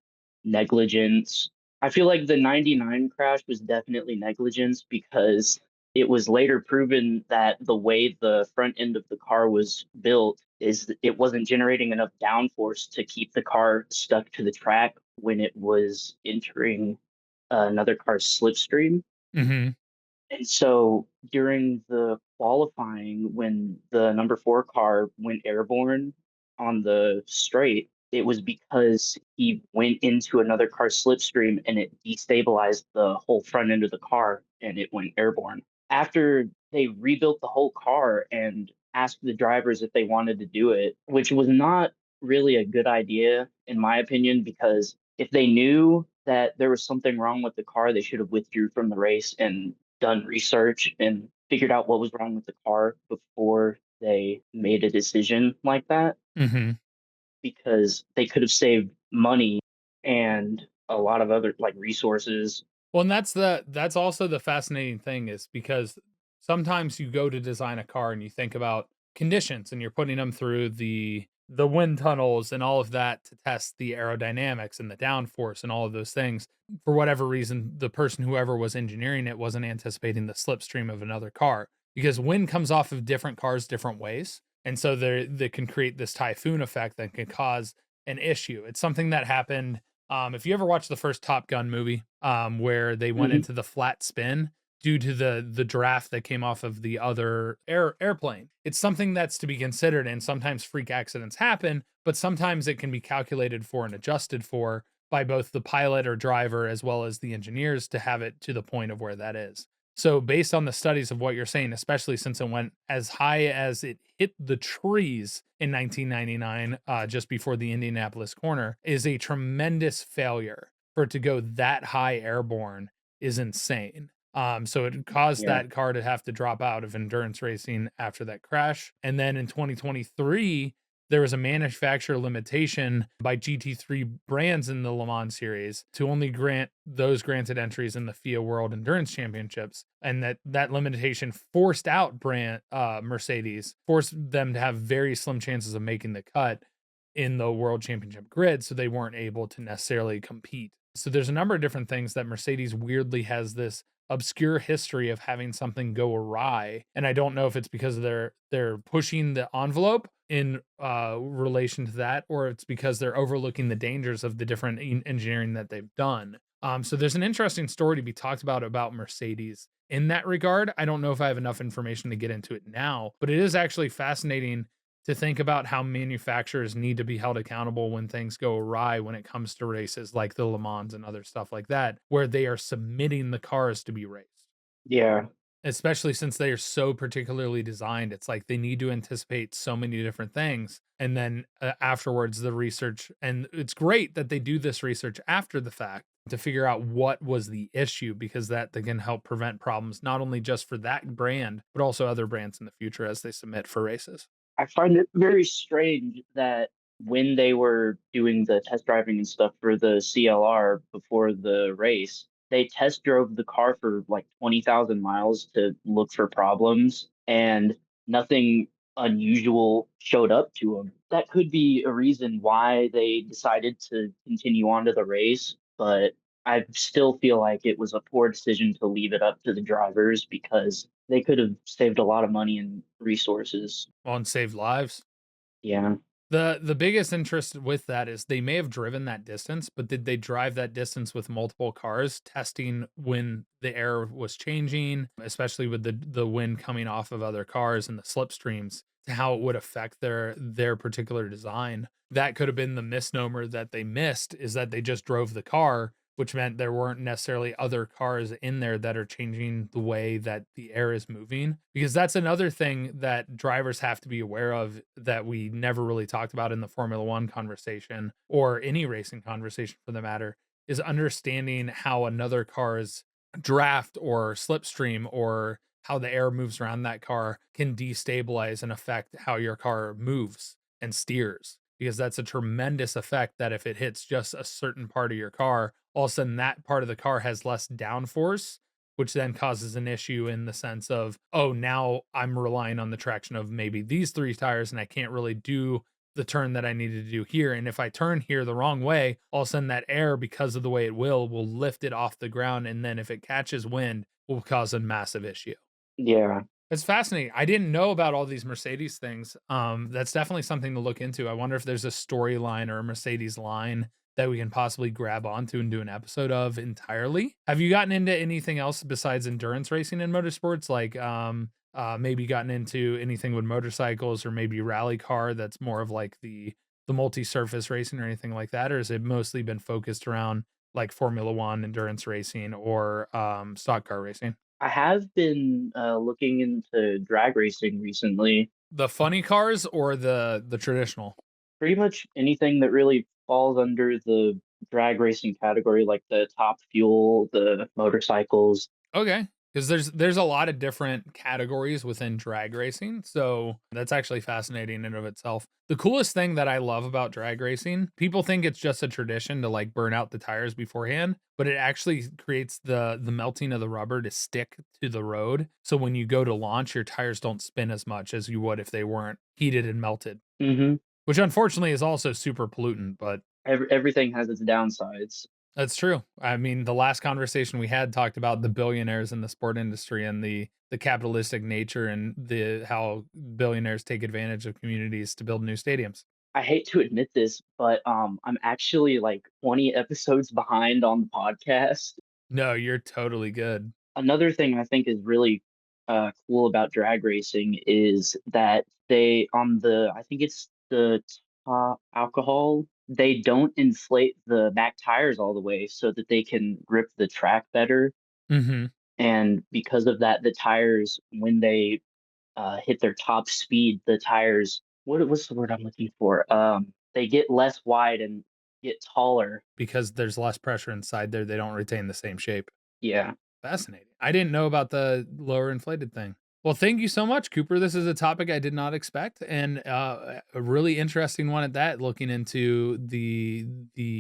negligence. I feel like the 99 crash was definitely negligence because it was later proven that the way the front end of the car was built is that it wasn't generating enough downforce to keep the car stuck to the track when it was entering another car's slipstream. Mm-hmm. And so during the qualifying, when the number 4 car went airborne on the straight, it was because he went into another car's slipstream and it destabilized the whole front end of the car and it went airborne. After they rebuilt the whole car and asked the drivers if they wanted to do it, which was not really a good idea, in my opinion, because if they knew that there was something wrong with the car, they should have withdrew from the race and done research and figured out what was wrong with the car before they made a decision like that, Mm-hmm. because they could have saved money and a lot of other like resources. Well, and that's also the fascinating thing, is because sometimes you go to design a car and you think about conditions, and you're putting them through the wind tunnels and all of that to test the aerodynamics and the downforce and all of those things. For whatever reason, the person, whoever was engineering it, wasn't anticipating the slipstream of another car, because wind comes off of different cars different ways. And so they can create this typhoon effect that can cause an issue. It's something that happened. If you ever watched the first Top Gun movie, where they went into the flat spin due to the draft that came off of the other airplane, it's something that's to be considered. And sometimes freak accidents happen, but sometimes it can be calculated for and adjusted for by both the pilot or driver as well as the engineers to have it to the point of where that is. So based on the studies of what you're saying, especially since it went as high as it hit the trees in 1999, just before the Indianapolis corner, is a tremendous failure. For it to go that high airborne is insane. So it caused that car to have to drop out of endurance racing after that crash. And then in 2023, there was a manufacturer limitation by GT3 brands in the Le Mans series to only grant those granted entries in the FIA World Endurance Championships, and that limitation forced out Mercedes, forced them to have very slim chances of making the cut in the World Championship grid, so they weren't able to necessarily compete. So there's a number of different things that Mercedes weirdly has this obscure history of having something go awry, and I don't know if it's because they're pushing the envelope in relation to that, or it's because they're overlooking the dangers of the different engineering that they've done. So there's an interesting story to be talked about Mercedes in that regard. I don't know if I have enough information to get into it now, but it is actually fascinating to think about how manufacturers need to be held accountable when things go awry when it comes to races like the Le Mans and other stuff like that, where they are submitting the cars to be raced. Yeah. Especially since they are so particularly designed. It's like they need to anticipate so many different things. And then afterwards, the research, and it's great that they do this research after the fact to figure out what was the issue, because that they can help prevent problems, not only just for that brand, but also other brands in the future as they submit for races. I find it very strange that when they were doing the test driving and stuff for the CLR before the race, they test drove the car for like 20,000 miles to look for problems, and nothing unusual showed up to them. That could be a reason why they decided to continue on to the race, but I still feel like it was a poor decision to leave it up to the drivers, because they could have saved a lot of money and resources. On saved lives. Yeah. The biggest interest with that is they may have driven that distance, but did they drive that distance with multiple cars, testing when the air was changing, especially with the wind coming off of other cars and the slipstreams, to how it would affect their particular design? That could have been the misnomer that they missed, is that they just drove the car, which meant there weren't necessarily other cars in there that are changing the way that the air is moving. Because that's another thing that drivers have to be aware of that we never really talked about in the Formula One conversation, or any racing conversation for the matter, is understanding how another car's draft or slipstream, or how the air moves around that car, can destabilize and affect how your car moves and steers. Because that's a tremendous effect that if it hits just a certain part of your car, all of a sudden that part of the car has less downforce, which then causes an issue in the sense of, oh, now I'm relying on the traction of maybe these three tires and I can't really do the turn that I needed to do here. And if I turn here the wrong way, all of a sudden that air, because of the way it will lift it off the ground. And then if it catches wind, will cause a massive issue. Yeah. It's fascinating. I didn't know about all these Mercedes things. That's definitely something to look into. I wonder if there's a storyline or a Mercedes line that we can possibly grab onto and do an episode of entirely. Have you gotten into anything else besides endurance racing in motorsports? Like maybe gotten into anything with motorcycles, or maybe rally car that's more of like the multi-surface racing or anything like that? Or has it mostly been focused around like Formula One endurance racing or stock car racing? I have been looking into drag racing recently. The funny cars or the traditional? Pretty much anything that really falls under the drag racing category, like the Top Fuel, the motorcycles. Okay. Because there's a lot of different categories within drag racing. So that's actually fascinating in and of itself. The coolest thing that I love about drag racing, people think it's just a tradition to like burn out the tires beforehand, but it actually creates the melting of the rubber to stick to the road. So when you go to launch, your tires don't spin as much as you would if they weren't heated and melted. Mm-hmm. Which unfortunately is also super pollutant, but Everything has its downsides. that's true. I mean, the last conversation we had talked about the billionaires in the sport industry and the capitalistic nature, and the how billionaires take advantage of communities to build new stadiums. I hate to admit this, but I'm actually like 20 episodes behind on the podcast. No, you're totally good. Another thing I think is really cool about drag racing is that they, on the, I think it's the top alcohol, they don't inflate the back tires all the way so that they can grip the track better. Mm-hmm. And because of that, the tires, when they hit their top speed, the tires, what's the word I'm looking for? They get less wide and get taller. Because there's less pressure inside there, they don't retain the same shape. Yeah. Fascinating. I didn't know about the lower inflated thing. Well, thank you so much, Cooper. This is a topic I did not expect, and a really interesting one at that. Looking into the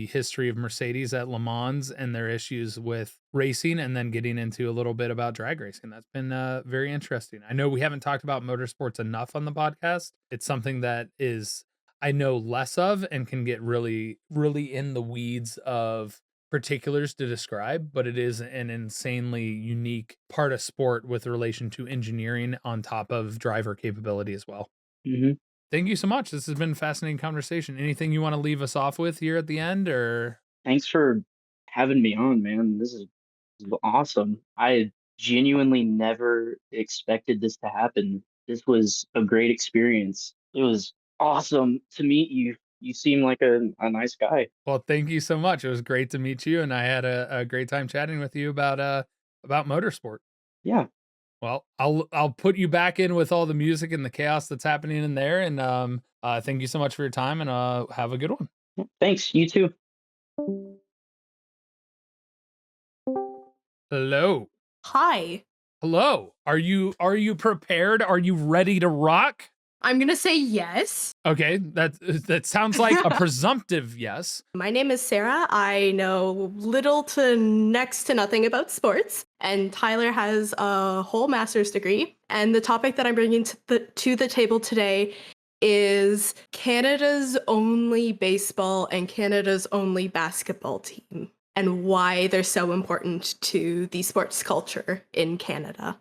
history of Mercedes at Le Mans and their issues with racing, and then getting into a little bit about drag racing. That's been very interesting. I know we haven't talked about motorsports enough on the podcast. It's something that is I know less of and can get really, really in the weeds of particulars to describe, but it is an insanely unique part of sport with relation to engineering on top of driver capability as well. Hmm. Thank you so much. This has been a fascinating conversation. Anything you want to leave us off with here at the end, or? Thanks for having me on, man. This is awesome. I genuinely never expected this to happen. This was a great experience. It was awesome to meet you. You seem like a nice guy. Well, thank you so much. It was great to meet you, and I had a great time chatting with you about motorsport. Yeah. Well, I'll put you back in with all the music and the chaos that's happening in there, and thank you so much for your time, and have a good one. Thanks. You too. Hello. Hi. Hello. Are you prepared? Are you ready to rock? I'm gonna say yes. Okay, that sounds like a presumptive yes. My name is Sarah. I know little to next to nothing about sports, and Tyler has a whole master's degree. And the topic that I'm bringing to the table today is Canada's only baseball and Canada's only basketball team, and why they're so important to the sports culture in Canada.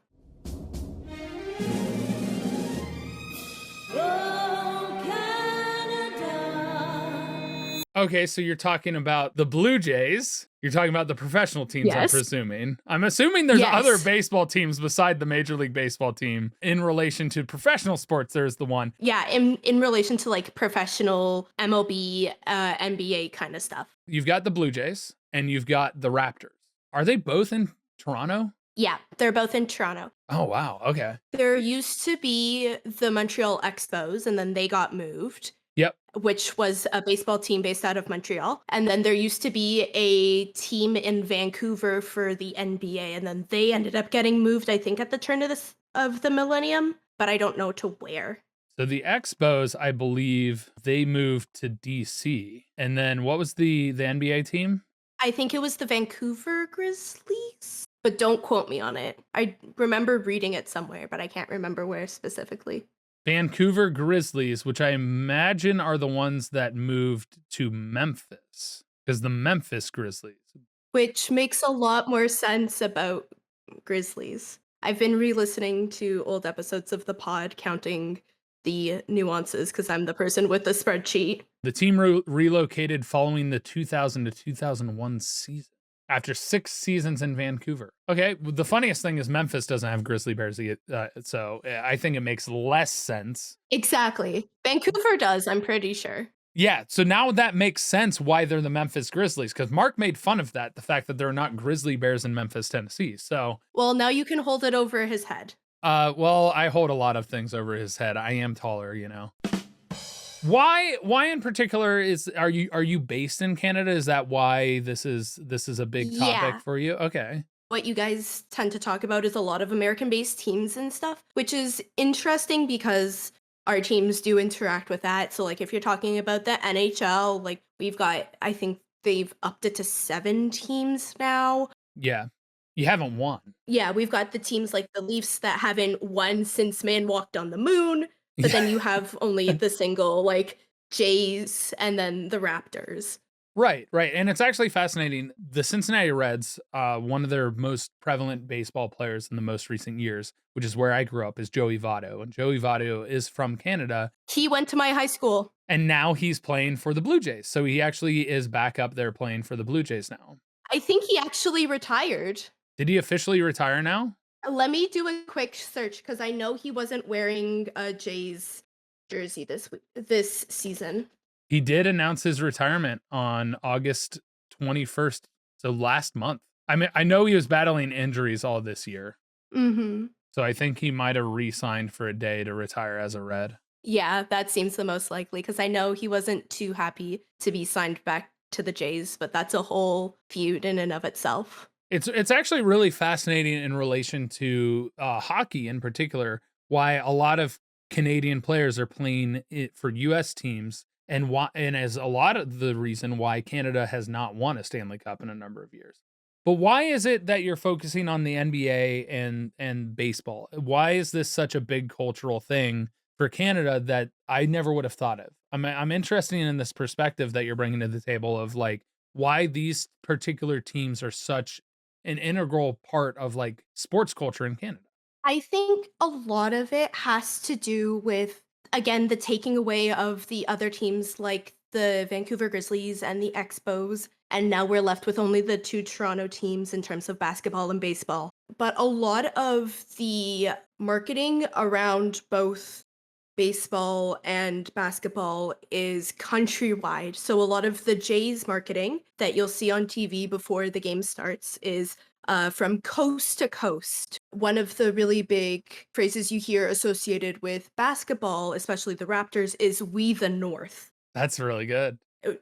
Okay, so you're talking about the Blue Jays. You're talking about the professional teams, I'm Yes. presuming. I'm assuming there's Yes. other baseball teams beside the Major League Baseball team. In relation to professional sports, there's the one. Yeah, in relation to like professional MLB, NBA kind of stuff. You've got the Blue Jays and you've got the Raptors. Are they both in Toronto? Yeah, they're both in Toronto. Oh, wow. Okay. There used to be the Montreal Expos, and then they got moved. Yep. Which was a baseball team based out of Montreal. And then there used to be a team in Vancouver for the NBA, and then they ended up getting moved, I think, at the turn of the millennium, but I don't know to where. So the Expos, I believe, they moved to DC. And then what was the NBA team? I think it was the Vancouver Grizzlies, but don't quote me on it. I remember reading it somewhere, but I can't remember where specifically. Vancouver Grizzlies, which I imagine are the ones that moved to Memphis, because the Memphis Grizzlies. Which makes a lot more sense about Grizzlies. I've been re-listening to old episodes of the pod, counting the nuances because I'm the person with the spreadsheet. The team relocated following the 2000 to 2001 season. After 6 seasons in Vancouver. Okay, the funniest thing is Memphis doesn't have grizzly bears, so I think it makes less sense. Exactly. Vancouver does, I'm pretty sure. Yeah, so now that makes sense why they're the Memphis Grizzlies, because Mark made fun of that, the fact that there are not grizzly bears in Memphis, Tennessee. So, well, now you can hold it over his head. Well, I hold a lot of things over his head. I am taller, you know. Why in particular are you based in Canada? Is that why this is a big topic for you? Okay. What you guys tend to talk about is a lot of American-based teams and stuff, which is interesting because our teams do interact with that. So like if you're talking about the NHL, like we've got, I think they've upped it to 7 teams now. Yeah. You haven't won. Yeah, we've got the teams like the Leafs that haven't won since man walked on the moon. But then you have only the single, like, Jays and then the Raptors. Right. And it's actually fascinating. The Cincinnati Reds, one of their most prevalent baseball players in the most recent years, which is where I grew up, is Joey Votto. And Joey Votto is from Canada. He went to my high school. And now he's playing for the Blue Jays. So he actually is back up there playing for the Blue Jays now. I think he actually retired. Did he officially retire now? Let me do a quick search because I know he wasn't wearing a Jays jersey this season. He did announce his retirement on August 21st, so last month. I mean, I know he was battling injuries all this year. Mm-hmm. So I think he might have re-signed for a day to retire as a Red. Yeah, that seems the most likely because I know he wasn't too happy to be signed back to the Jays, but that's a whole feud in and of itself. It's actually really fascinating in relation to hockey in particular, why a lot of Canadian players are playing it for U.S. teams, and why, and as a lot of the reason why Canada has not won a Stanley Cup in a number of years. But why is it that you're focusing on the NBA and baseball? Why is this such a big cultural thing for Canada that I never would have thought of? I'm interested in this perspective that you're bringing to the table of like why these particular teams are such an integral part of like sports culture in Canada. I think a lot of it has to do with, again, the taking away of the other teams like the Vancouver Grizzlies and the Expos. And now we're left with only the two Toronto teams in terms of basketball and baseball. But a lot of the marketing around both baseball and basketball is countrywide. So a lot of the Jays marketing that you'll see on TV before the game starts is from coast to coast. One of the really big phrases you hear associated with basketball, especially the Raptors, is "We the North." That's really good.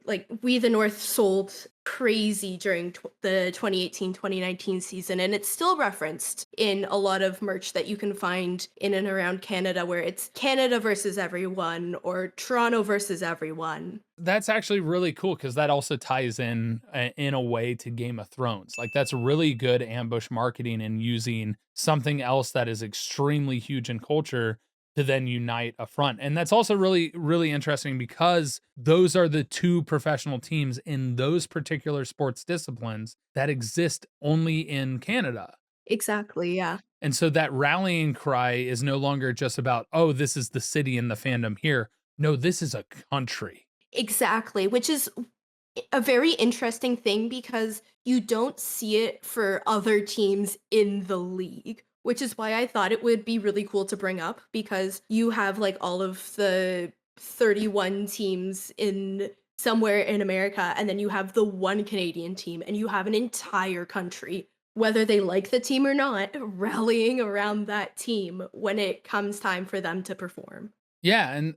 Like We the North sold crazy during the 2018-2019 season, and it's still referenced in a lot of merch that you can find in and around Canada, where it's Canada versus everyone or Toronto versus everyone. That's actually really cool because that also ties in a way to Game of Thrones. Like that's really good ambush marketing and using something else that is extremely huge in culture to then unite a front. And that's also really, really interesting because those are the two professional teams in those particular sports disciplines that exist only in Canada. Exactly, yeah. And so that rallying cry is no longer just about, oh, this is the city and the fandom here. No, this is a country. Exactly, which is a very interesting thing because you don't see it for other teams in the league, which is why I thought it would be really cool to bring up because you have like all of the 31 teams in somewhere in America, and then you have the one Canadian team, and you have an entire country, whether they like the team or not, rallying around that team when it comes time for them to perform. Yeah, and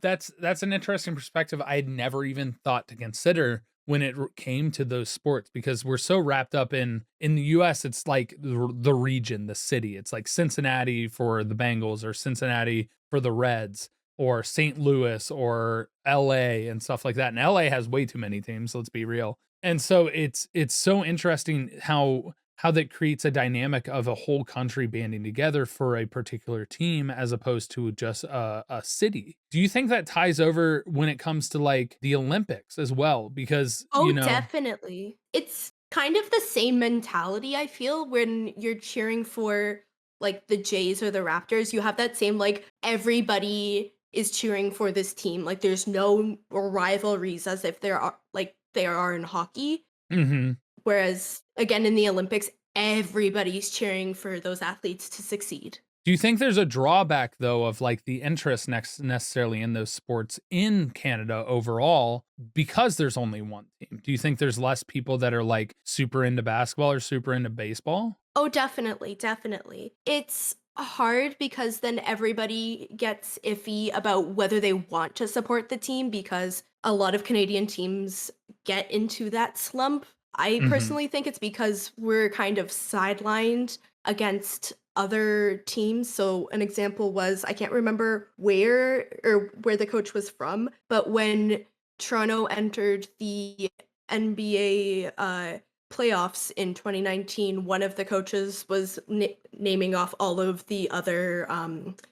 that's an interesting perspective I'd never even thought to consider when it came to those sports because we're so wrapped up in the US it's like the region, the city. It's like Cincinnati for the Bengals or Cincinnati for the Reds or St. Louis or LA and stuff like that. And LA has way too many teams, let's be real. And so it's so interesting how that creates a dynamic of a whole country banding together for a particular team as opposed to just a city. Do you think that ties over when it comes to like the Olympics as well? Because, Oh, definitely. It's kind of the same mentality, I feel, when you're cheering for like the Jays or the Raptors. You have that same like everybody is cheering for this team. Like there's no rivalries as if there are like there are in hockey. Mhm. Whereas again in the Olympics, everybody's cheering for those athletes to succeed. Do you think there's a drawback though of like the interest necessarily in those sports in Canada overall because there's only one team? Do you think there's less people that are like super into basketball or super into baseball? Oh, definitely, definitely. It's hard because then everybody gets iffy about whether they want to support the team because a lot of Canadian teams get into that slump. I Mhm. personally think it's because we're kind of sidelined against other teams. So an example was I can't remember where the coach was from, but when Toronto entered the NBA playoffs in 2019, one of the coaches was naming off all of the other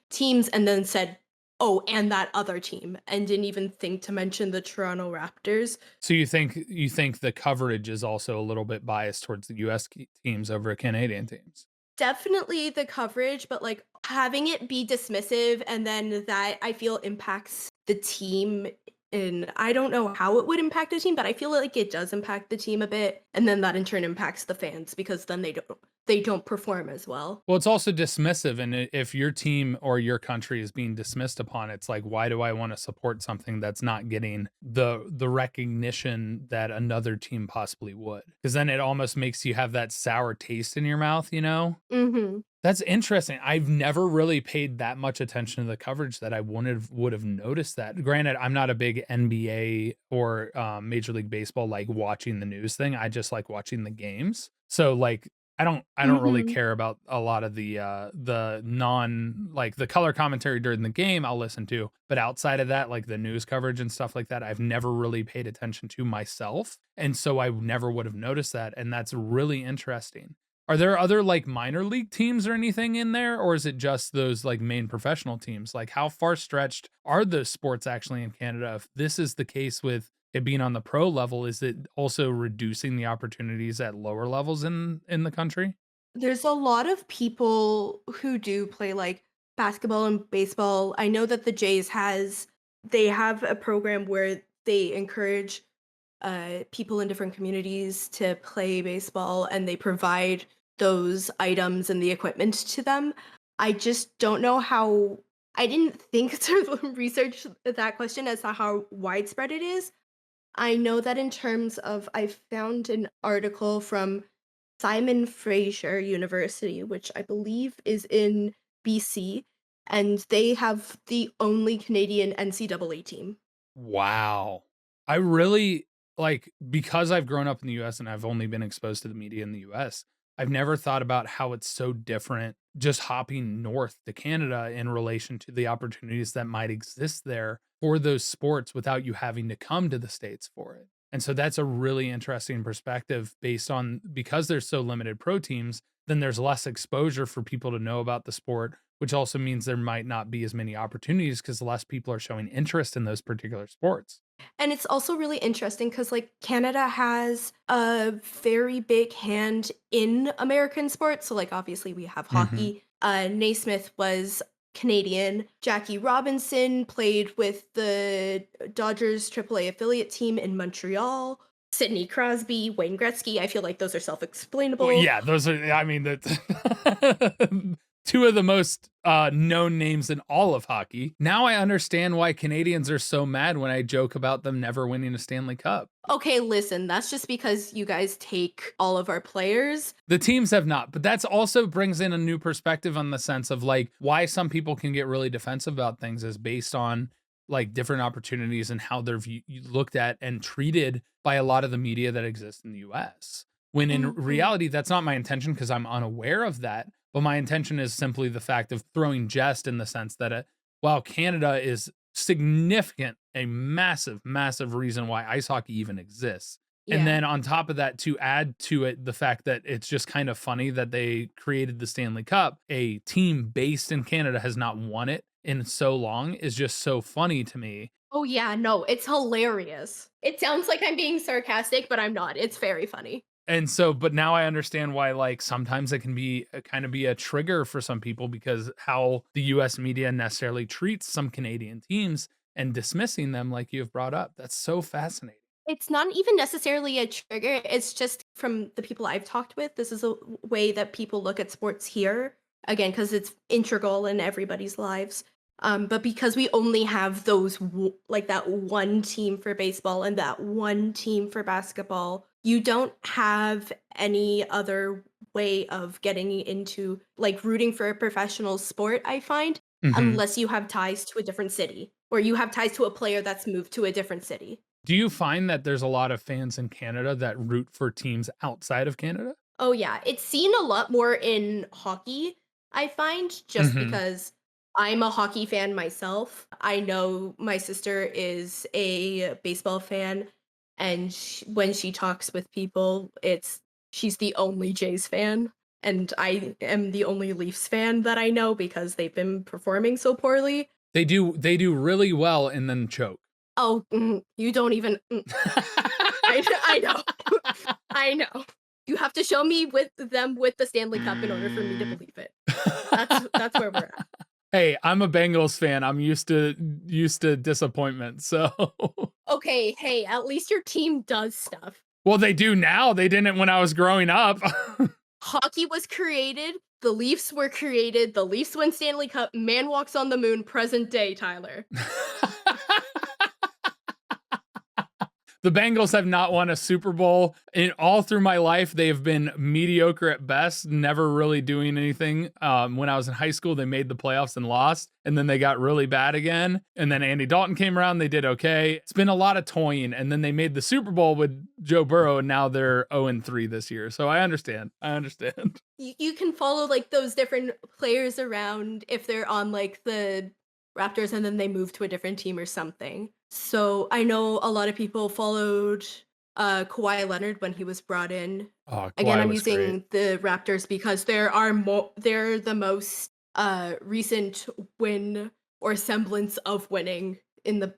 teams and then said, "Oh, and that other team," and didn't even think to mention the Toronto Raptors. So you think the coverage is also a little bit biased towards the US teams over Canadian teams? Definitely the coverage, but like having it be dismissive and then that I feel impacts the team. And I don't know how it would impact the team, but I feel like it does impact the team a bit. And then that in turn impacts the fans because then they don't perform as well. Well, it's also dismissive, and if your team or your country is being dismissed upon, it's like, why do I want to support something that's not getting the recognition that another team possibly would? Because then it almost makes you have that sour taste in your mouth, you know? Mm-hmm. That's interesting. I've never really paid that much attention to the coverage that I would have noticed that. Granted, I'm not a big NBA or Major League Baseball like watching the news thing. I just like watching the games. So like I don't really Mhm. care about a lot of the non like the color commentary during the game I'll listen to, but outside of that, like the news coverage and stuff like that, I've never really paid attention to myself. And so I never would have noticed that. And that's really interesting. Are there other like minor league teams or anything in there, or is it just those like main professional teams? Like how far stretched are the sports actually in Canada? If this is the case with it being on the pro level, is it also reducing the opportunities at lower levels in the country? There's a lot of people who do play like basketball and baseball. I know that the Jays they have a program where they encourage people in different communities to play baseball and they provide those items and the equipment to them. I just don't know how. I didn't think to research that question as to how widespread it is. I know that in terms of, I found an article from Simon Fraser University, which I believe is in BC, and they have the only Canadian NCAA team. Wow. I really like because I've grown up in the US and I've only been exposed to the media in the US, I've never thought about how it's so different just hopping north to Canada in relation to the opportunities that might exist there for those sports without you having to come to the States for it. And so that's a really interesting perspective based on because there's so limited pro teams, then there's less exposure for people to know about the sport, which also means there might not be as many opportunities because less people are showing interest in those particular sports. And it's also really interesting because, like, Canada has a very big hand in American sports. So, like, obviously, we have Mhm. hockey. Naismith was Canadian. Jackie Robinson played with the Dodgers AAA affiliate team in Montreal. Sidney Crosby, Wayne Gretzky. I feel like those are self Well, explainable. yeah, those are I mean, that's two of the most, known names in all of hockey. Now I understand why Canadians are so mad when I joke about them never winning a Stanley Cup. Okay, listen, that's just because you guys take all of our players. The teams have not, but that's also brings in a new perspective on the sense of like why some people can get really defensive about things is based on like different opportunities and how they're looked at and treated by a lot of the media that exists in the US. When in Mhm. reality, that's not my intention because I'm unaware of that. But my intention is simply the fact of throwing jest in the sense that while Canada is significant, a massive, massive reason why ice hockey even exists. And Yeah. then on top of that, to add to it the fact that it's just kind of funny that they created the Stanley Cup, a team based in Canada has not won it in so long is just so funny to me. Oh, yeah, no, it's hilarious. It sounds like I'm being sarcastic, but I'm not. It's very funny. And so, but now I understand why, like, sometimes it can be kind of be a trigger for some people because how the US media necessarily treats some Canadian teams and dismissing them, like you have brought up. That's so fascinating. It's not even necessarily a trigger, it's just from the people I've talked with, this is a way that people look at sports here, again, because it's integral in everybody's lives. But because we only have like that one team for baseball and that one team for basketball, you don't have any other way of getting into like rooting for a professional sport, I find, Mhm. unless you have ties to a different city or you have ties to a player that's moved to a different city. Do you find that there's a lot of fans in Canada that root for teams outside of Canada? Oh, yeah. It's seen a lot more in hockey, I find, just Mhm. because I'm a hockey fan myself. I know my sister is a baseball fan, and when she talks with people, she's the only Jays fan, and I am the only Leafs fan that I know because they've been performing so poorly. They do really well and then choke. Oh, you don't even. I know. I know. You have to show me with them with the Stanley Cup in order for me to believe it. That's where we're at. Hey, I'm a Bengals fan. I'm used to disappointment. So, Okay, hey, at least your team does stuff. well, they do now. They didn't when I was growing up. Hockey was created, the Leafs were created, the Leafs win Stanley Cup, man walks on the moon, present day, Tyler. The Bengals have not won a Super Bowl in all through my life. They have been mediocre at best, never really doing anything. When I was in high school, they made the playoffs and lost, and then they got really bad again. And then Andy Dalton came around, they did okay. It's been a lot of toying, and then they made the Super Bowl with Joe Burrow, and now they're 0-3 this year. So I understand. You can follow like those different players around if they're on like the Raptors and then they move to a different team or something. So I know a lot of people followed Kawhi Leonard when he was brought in. Oh, Again, Kawhi I'm was using great. the Raptors because they're the most recent win or semblance of winning in the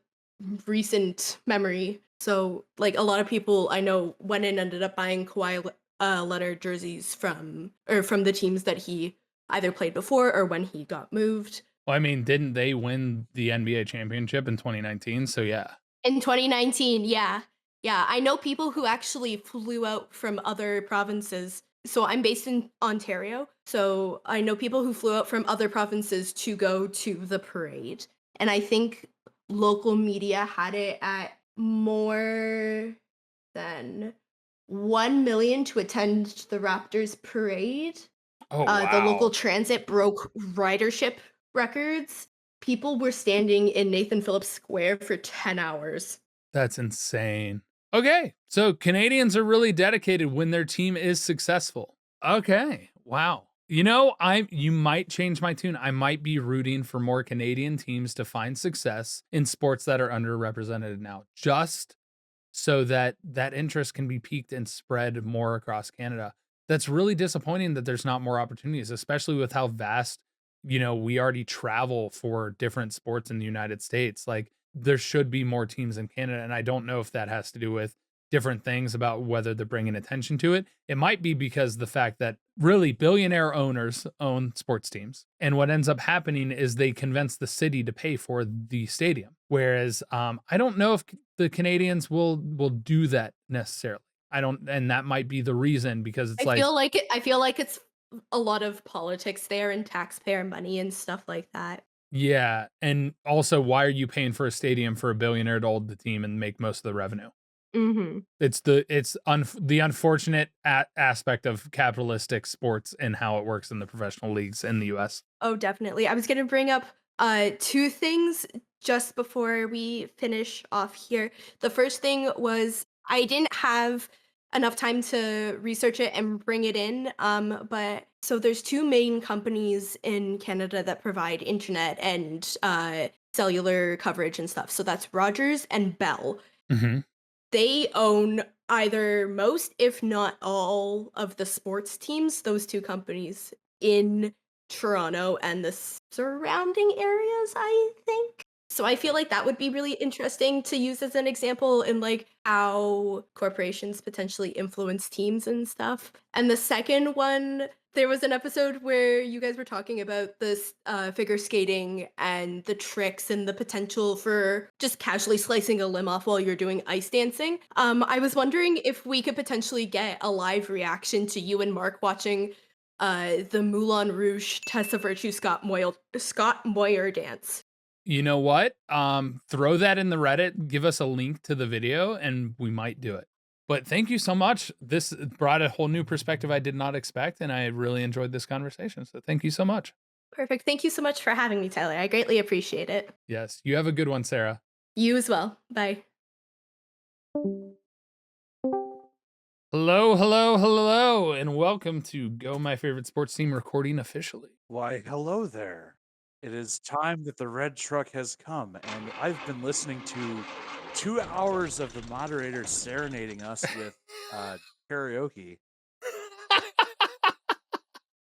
recent memory. So like a lot of people I know went and ended up buying Kawhi Leonard jerseys from the teams that he either played before or when he got moved. Well, I mean, didn't they win the NBA championship in 2019? So yeah. In 2019, yeah. Yeah, I know people who actually flew out from other provinces. So I'm based in Ontario. So I know people who flew out from other provinces to go to the parade. And I think local media had it at more than 1 million to attend the Raptors parade. Oh, The local wow. transit broke ridership records. People were standing in Nathan Phillips Square for 10 hours. That's insane. Okay, so Canadians are really dedicated when their team is successful. Okay, wow. You might change my tune. I might be rooting for more Canadian teams to find success in sports that are underrepresented now, just so that that interest can be piqued and spread more across Canada. That's really disappointing that there's not more opportunities, especially with how vast, we already travel for different sports in the United States. Like there should be more teams in Canada. And I don't know if that has to do with different things about whether they're bringing attention to it. It might be because the fact that really billionaire owners own sports teams. And what ends up happening is they convince the city to pay for the stadium. Whereas I don't know if the Canadians will do that necessarily. And that might be the reason because it's I feel like it's a lot of politics there and taxpayer money and stuff like that. yeah. And also, why are you paying for a stadium for a billionaire to hold the team and make most of the revenue? Mm-hmm. It's the unfortunate aspect of capitalistic sports and how it works in the professional leagues in the US. Oh, definitely. I was going to bring up two things just before we finish off here. The first thing was I didn't have enough time to research it and bring it in. But so there's two main companies in Canada that provide internet and cellular coverage and stuff. So that's Rogers and Bell. Mm-hmm. They own either most, if not all, of the sports teams, those two companies in Toronto and the surrounding areas, I think. So I feel like that would be really interesting to use as an example in like how corporations potentially influence teams and stuff. And the second one, there was an episode where you guys were talking about this figure skating and the tricks and the potential for just casually slicing a limb off while you're doing ice dancing. I was wondering if we could potentially get a live reaction to you and Mark watching the Moulin Rouge Tessa Virtue Scott Moyer dance. You know what? Throw that in the Reddit, give us a link to the video, and we might do it. But thank you so much. This brought a whole new perspective I did not expect, and I really enjoyed this conversation. So thank you so much. Perfect. Thank you so much for having me, Tyler. I greatly appreciate it. Yes, you have a good one, Sarah. You as well. Bye. Hello, and welcome to Go My Favorite Sports Team recording officially. Why, hello there. It is time that the red truck has come, and I've been listening to 2 hours of the moderator serenading us with karaoke.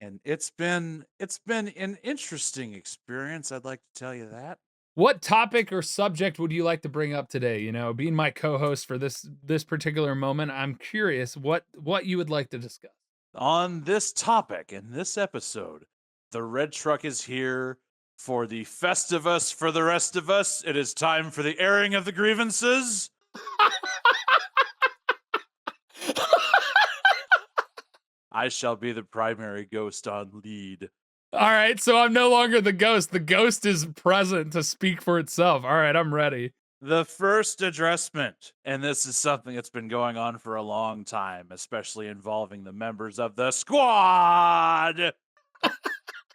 And it's been an interesting experience, I'd like to tell you that. What topic or subject would you like to bring up today? Being my co-host for this particular moment, I'm curious what you would like to discuss. On this topic, in this episode, the red truck is here for the Festivus for the rest of us. It is time for the airing of the grievances. I shall be the primary ghost on lead. All right, so I'm no longer the ghost. The ghost is present to speak for itself. All right, I'm ready. The first addressment, and this is something that's been going on for a long time, especially involving the members of the squad.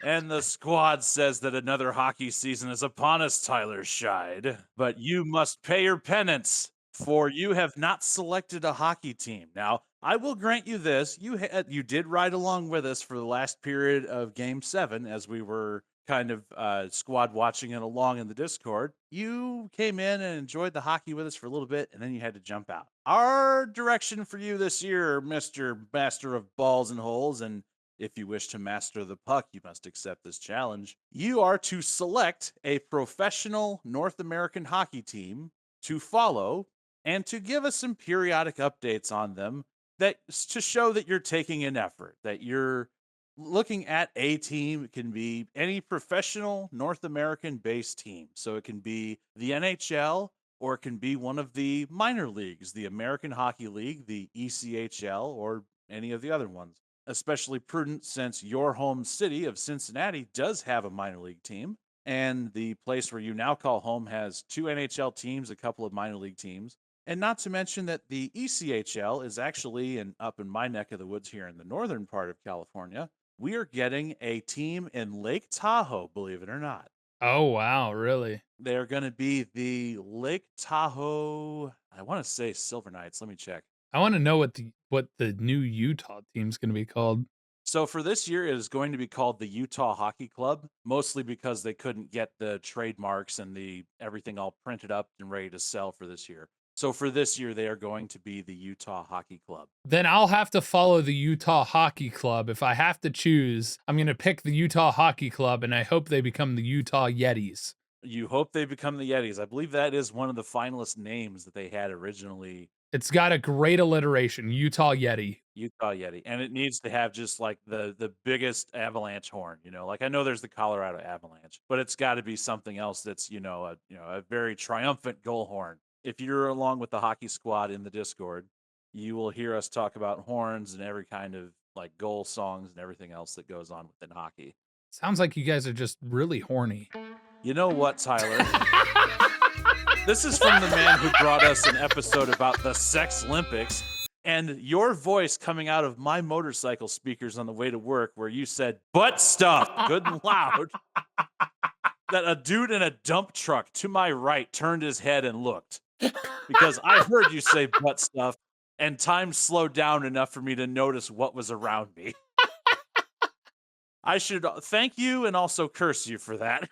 And the squad says that another hockey season is upon us, Tyler Scheid. But you must pay your penance, for you have not selected a hockey team. Now, I will grant you this: you did ride along with us for the last period of Game 7 as we were kind of squad watching it along in the Discord. You came in and enjoyed the hockey with us for a little bit, and then you had to jump out. Our direction for you this year, Mr. Master of Balls and Holes, and if you wish to master the puck, you must accept this challenge. You are to select a professional North American hockey team to follow and to give us some periodic updates on them to show that you're taking an effort, that you're looking at a team. It can be any professional North American based team. So it can be the NHL, or it can be one of the minor leagues, the American Hockey League, the ECHL, or any of the other ones. Especially prudent since your home city of Cincinnati does have a minor league team, and the place where you now call home has 2 NHL teams, a couple of minor league teams, and not to mention that the ECHL is actually up in my neck of the woods here in the northern part of California. We are getting a team in Lake Tahoe, believe it or not. Oh, wow, really? They're going to be the Lake Tahoe, I want to say Silver Knights. Let me check. I want to know what the new Utah team's going to be called. So for this year, it is going to be called the Utah Hockey Club, mostly because they couldn't get the trademarks and everything all printed up and ready to sell for this year. So for this year, they are going to be the Utah Hockey Club. Then I'll have to follow the Utah Hockey Club. If I have to choose, I'm going to pick the Utah Hockey Club, and I hope they become the Utah Yetis. You hope they become the Yetis. I believe that is one of the finalist names that they had originally. It's got a great alliteration, Utah Yeti. Utah Yeti. And it needs to have just like the biggest avalanche horn, like I know there's the Colorado Avalanche, but it's got to be something else that's, a very triumphant goal horn. If you're along with the hockey squad in the Discord, you will hear us talk about horns and every kind of like goal songs and everything else that goes on within hockey. Sounds like you guys are just really horny. You know what, Tyler? This is from the man who brought us an episode about the Sex Olympics, and your voice coming out of my motorcycle speakers on the way to work where you said butt stuff good and loud, that a dude in a dump truck to my right turned his head and looked, because I heard you say butt stuff and time slowed down enough for me to notice what was around me. I should thank you and also curse you for that.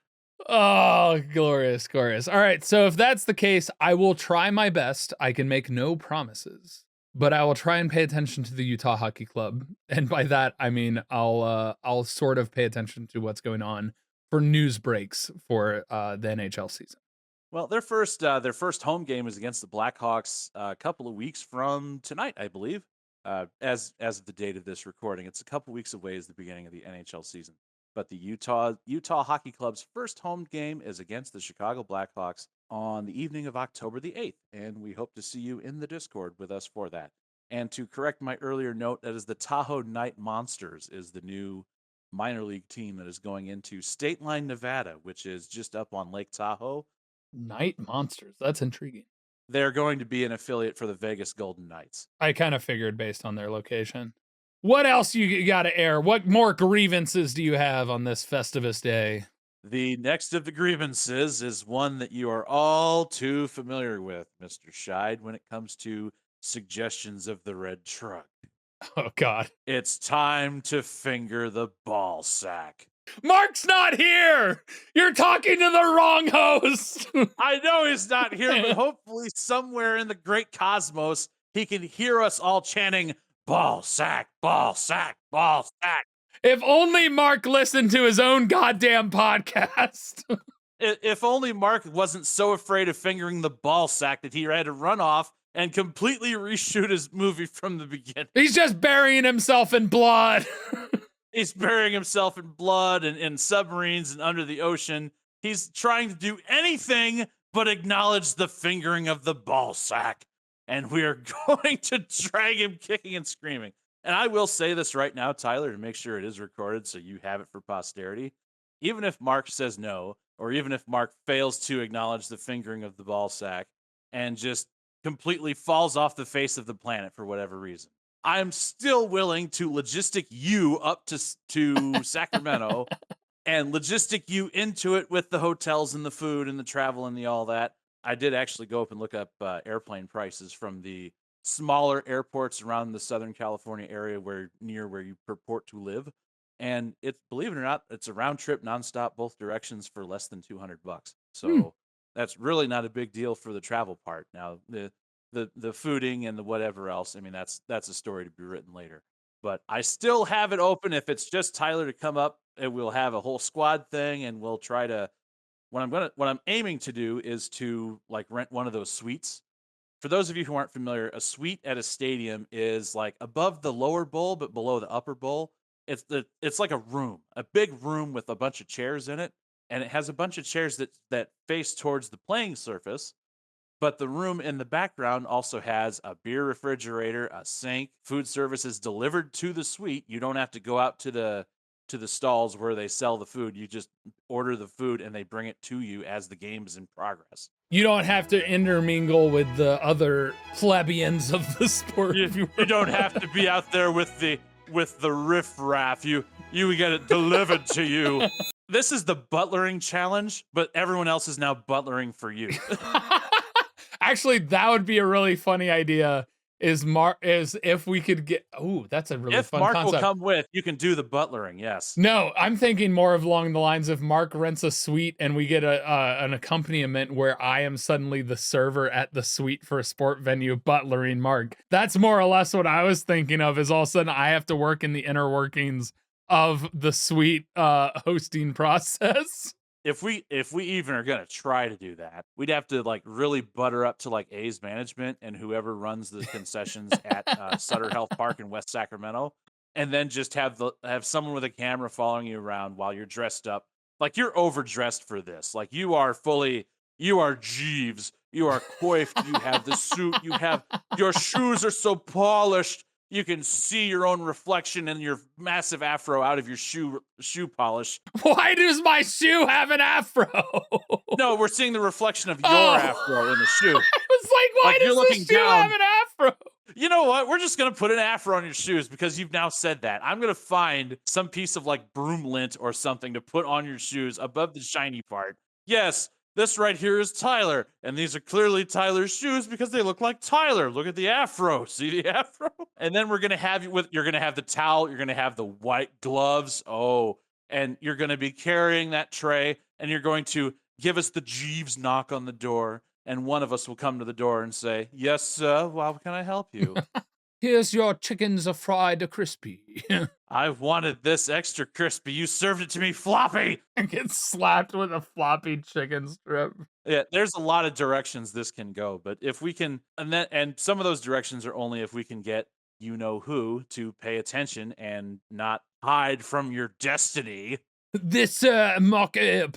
Oh, glorious, glorious. All right, so if that's the case, I will try my best. I can make no promises, but I will try and pay attention to the Utah Hockey Club. And by that, I mean I'll sort of pay attention to what's going on for news breaks for the NHL season. Well, their first home game is against the Blackhawks a couple of weeks from tonight, I believe. As of the date of this recording, it's a couple weeks away as the beginning of the NHL season. But the Utah Hockey Club's first home game is against the Chicago Blackhawks on the evening of October the 8th, and we hope to see you in the Discord with us for that. And to correct my earlier note, that is the Tahoe Night Monsters is the new minor league team that is going into State Line, Nevada, which is just up on Lake Tahoe. Night Monsters, that's intriguing. They're going to be an affiliate for the Vegas Golden Knights. I kind of figured based on their location. What else you got to air? What more grievances do you have on this Festivus day? The next of the grievances is one that you are all too familiar with, Mr. Scheid, when it comes to suggestions of the red truck. Oh, God. It's time to finger the ball sack. Mark's not here! You're talking to the wrong host! I know he's not here, but hopefully somewhere in the great cosmos, he can hear us all chanting, ball sack, ball sack, ball sack. If only Mark listened to his own goddamn podcast. If only Mark wasn't so afraid of fingering the ball sack that he had to run off and completely reshoot his movie from the beginning. He's just burying himself in blood. He's burying himself in blood and in submarines and under the ocean. He's trying to do anything but acknowledge the fingering of the ball sack. And we are going to drag him kicking and screaming. And I will say this right now, Tyler, to make sure it is recorded so you have it for posterity. Even if Mark says no, or even if Mark fails to acknowledge the fingering of the ball sack and just completely falls off the face of the planet for whatever reason, I'm still willing to logistic you up to Sacramento and logistic you into it with the hotels and the food and the travel and the all that. I did actually go up and look up airplane prices from the smaller airports around the Southern California area near where you purport to live. And it's, believe it or not, it's a round trip nonstop both directions for less than $200. So that's really not a big deal for the travel part. Now the fooding and the whatever else, I mean, that's a story to be written later. But I still have it open if it's just Tyler to come up, and we'll have a whole squad thing, and we'll try to. What I'm aiming to do is to like rent one of those suites. For those of you who aren't familiar, a suite at a stadium is like above the lower bowl but below the upper bowl. It's like a room, a big room with a bunch of chairs in it, and it has a bunch of chairs that face towards the playing surface. But the room in the background also has a beer refrigerator, a sink, food services delivered to the suite. You don't have to go out to the stalls where they sell the food. You just order the food and they bring it to you as the game is in progress. You don't have to intermingle with the other plebeians of the sport. You don't have to be out there with the riffraff. You get it delivered to you. This is the butlering challenge, but everyone else is now butlering for you. Actually, that would be a really funny idea. Is if we could get that's a really fun Mark concept. will come with, you can do the butlering. Yes. No, I'm thinking more of along the lines of Mark rents a suite and we get an accompaniment where I am suddenly the server at the suite for a sport venue butlering Mark. That's more or less what I was thinking of. Is all of a sudden I have to work in the inner workings of the suite hosting process. If we even are gonna try to do that, we'd have to like really butter up to like A's management and whoever runs the concessions at Sutter Health Park in West Sacramento, and then just have someone with a camera following you around while you're dressed up. Like you're overdressed for this. Like you are Jeeves. You are coiffed. You have the suit. Your shoes are so polished. You can see your own reflection in your massive afro out of your shoe polish. Why does my shoe have an afro? No, we're seeing the reflection of your afro in the shoe. I was like, why does this shoe have an afro? You know what? We're just going to put an afro on your shoes because you've now said that. I'm going to find some piece of like broom lint or something to put on your shoes above the shiny part. Yes, this right here is Tyler, and these are clearly Tyler's shoes because they look like Tyler. Look at the afro. See the afro? And then we're going to have you're going to have the towel. You're going to have the white gloves. Oh, and you're going to be carrying that tray, and you're going to give us the Jeeves knock on the door, and one of us will come to the door and say, "Yes, sir. How can I help you?" Here's your chickens are fried crispy. I wanted this extra crispy. You served it to me floppy. I get slapped with a floppy chicken strip. Yeah, there's a lot of directions this can go, but if we can, and some of those directions are only if we can get you know who to pay attention and not hide from your destiny. This Markiplier.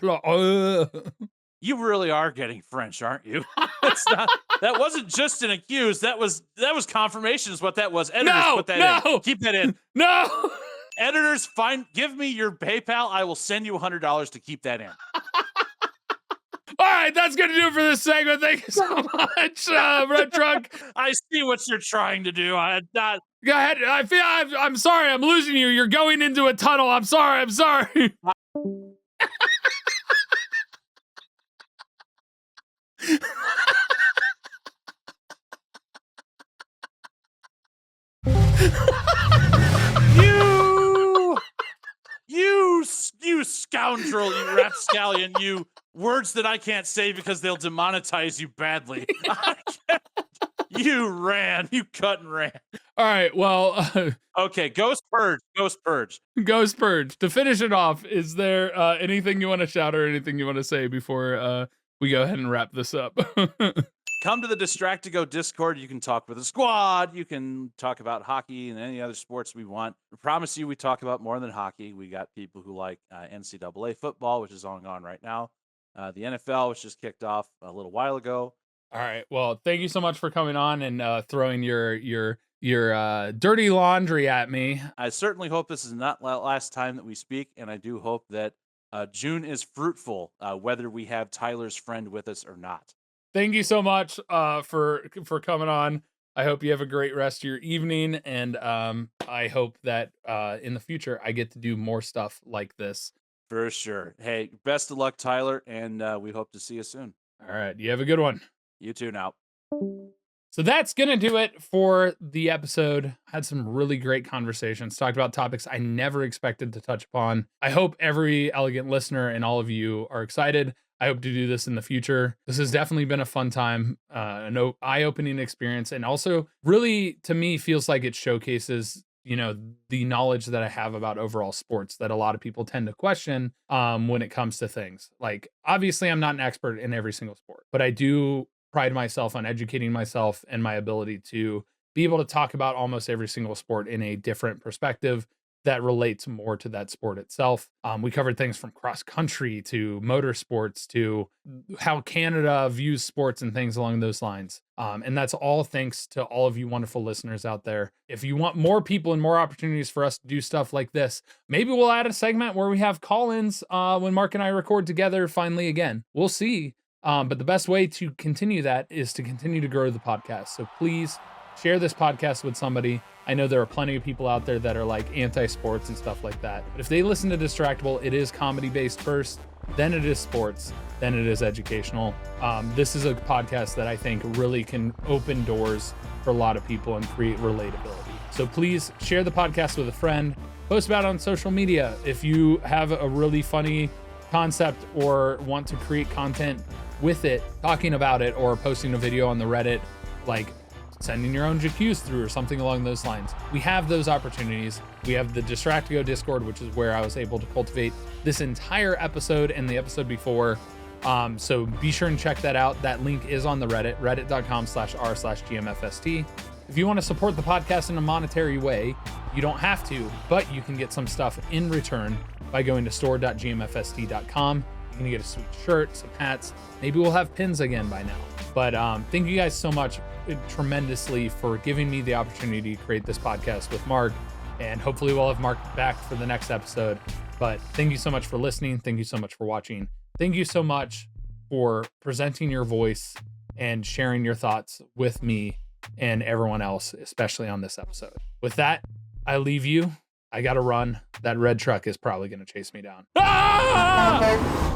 You really are getting French, aren't you? That wasn't just an accuse. That was confirmation is what that was. Editors, put that in. Keep that in. No. Editors, give me your PayPal. I will send you $100 to keep that in. All right, that's going to do it for this segment. Thank you so much, Red Truck. I see what you're trying to do. Go ahead. I'm sorry. I'm losing you. You're going into a tunnel. I'm sorry. You scoundrel, you rapscallion, you words that I can't say because they'll demonetize you badly. You cut and ran. All right, well. Okay, Ghost Purge. To finish it off, is there anything you want to shout or anything you want to say before we go ahead and wrap this up? Come to the Distractigo Discord. You can talk with the squad. You can talk about hockey and any other sports we want. I promise you we talk about more than hockey. We got people who like NCAA football, which is going on right now. The NFL, which just kicked off a little while ago. All right. Well, thank you so much for coming on and throwing your dirty laundry at me. I certainly hope this is not the last time that we speak, and I do hope that June is fruitful, whether we have Tyler's friend with us or not. Thank you so much for coming on. I hope you have a great rest of your evening, and I hope that in the future I get to do more stuff like this. For sure. Hey, best of luck, Tyler, and we hope to see you soon. All right, you have a good one. You too now. So that's going to do it for the episode. Had some really great conversations, talked about topics I never expected to touch upon. I hope every elegant listener and all of you are excited. I hope to do this in the future. This has definitely been a fun time, an eye-opening experience, and also really, to me, feels like it showcases, the knowledge that I have about overall sports that a lot of people tend to question when it comes to things. Like, obviously, I'm not an expert in every single sport, but I do pride myself on educating myself and my ability to be able to talk about almost every single sport in a different perspective that relates more to that sport itself. We covered things from cross country to motorsports to how Canada views sports and things along those lines. And that's all thanks to all of you wonderful listeners out there. If you want more people and more opportunities for us to do stuff like this, maybe we'll add a segment where we have call-ins when Mark and I record together finally again. We'll see. But the best way to continue that is to continue to grow the podcast. So please share this podcast with somebody. I know there are plenty of people out there that are like anti-sports and stuff like that. But if they listen to Distractable, it is comedy-based first, then it is sports, then it is educational. This is a podcast that I think really can open doors for a lot of people and create relatability. So please share the podcast with a friend. Post about it on social media. If you have a really funny concept or want to create content with it, talking about it, or posting a video on the Reddit, like sending your own JQs through or something along those lines. We have those opportunities. We have the Distractigo Discord, which is where I was able to cultivate this entire episode and the episode before. So be sure and check that out. That link is on the Reddit, reddit.com/r/GMFST. If you want to support the podcast in a monetary way, you don't have to, but you can get some stuff in return by going to store.gmfst.com. You can get a sweet shirt, some hats. Maybe we'll have pins again by now. But thank you guys so much tremendously for giving me the opportunity to create this podcast with Mark. And hopefully we'll have Mark back for the next episode. But thank you so much for listening. Thank you so much for watching. Thank you so much for presenting your voice and sharing your thoughts with me and everyone else, especially on this episode. With that, I leave you. I gotta run. That red truck is probably gonna chase me down. Ah!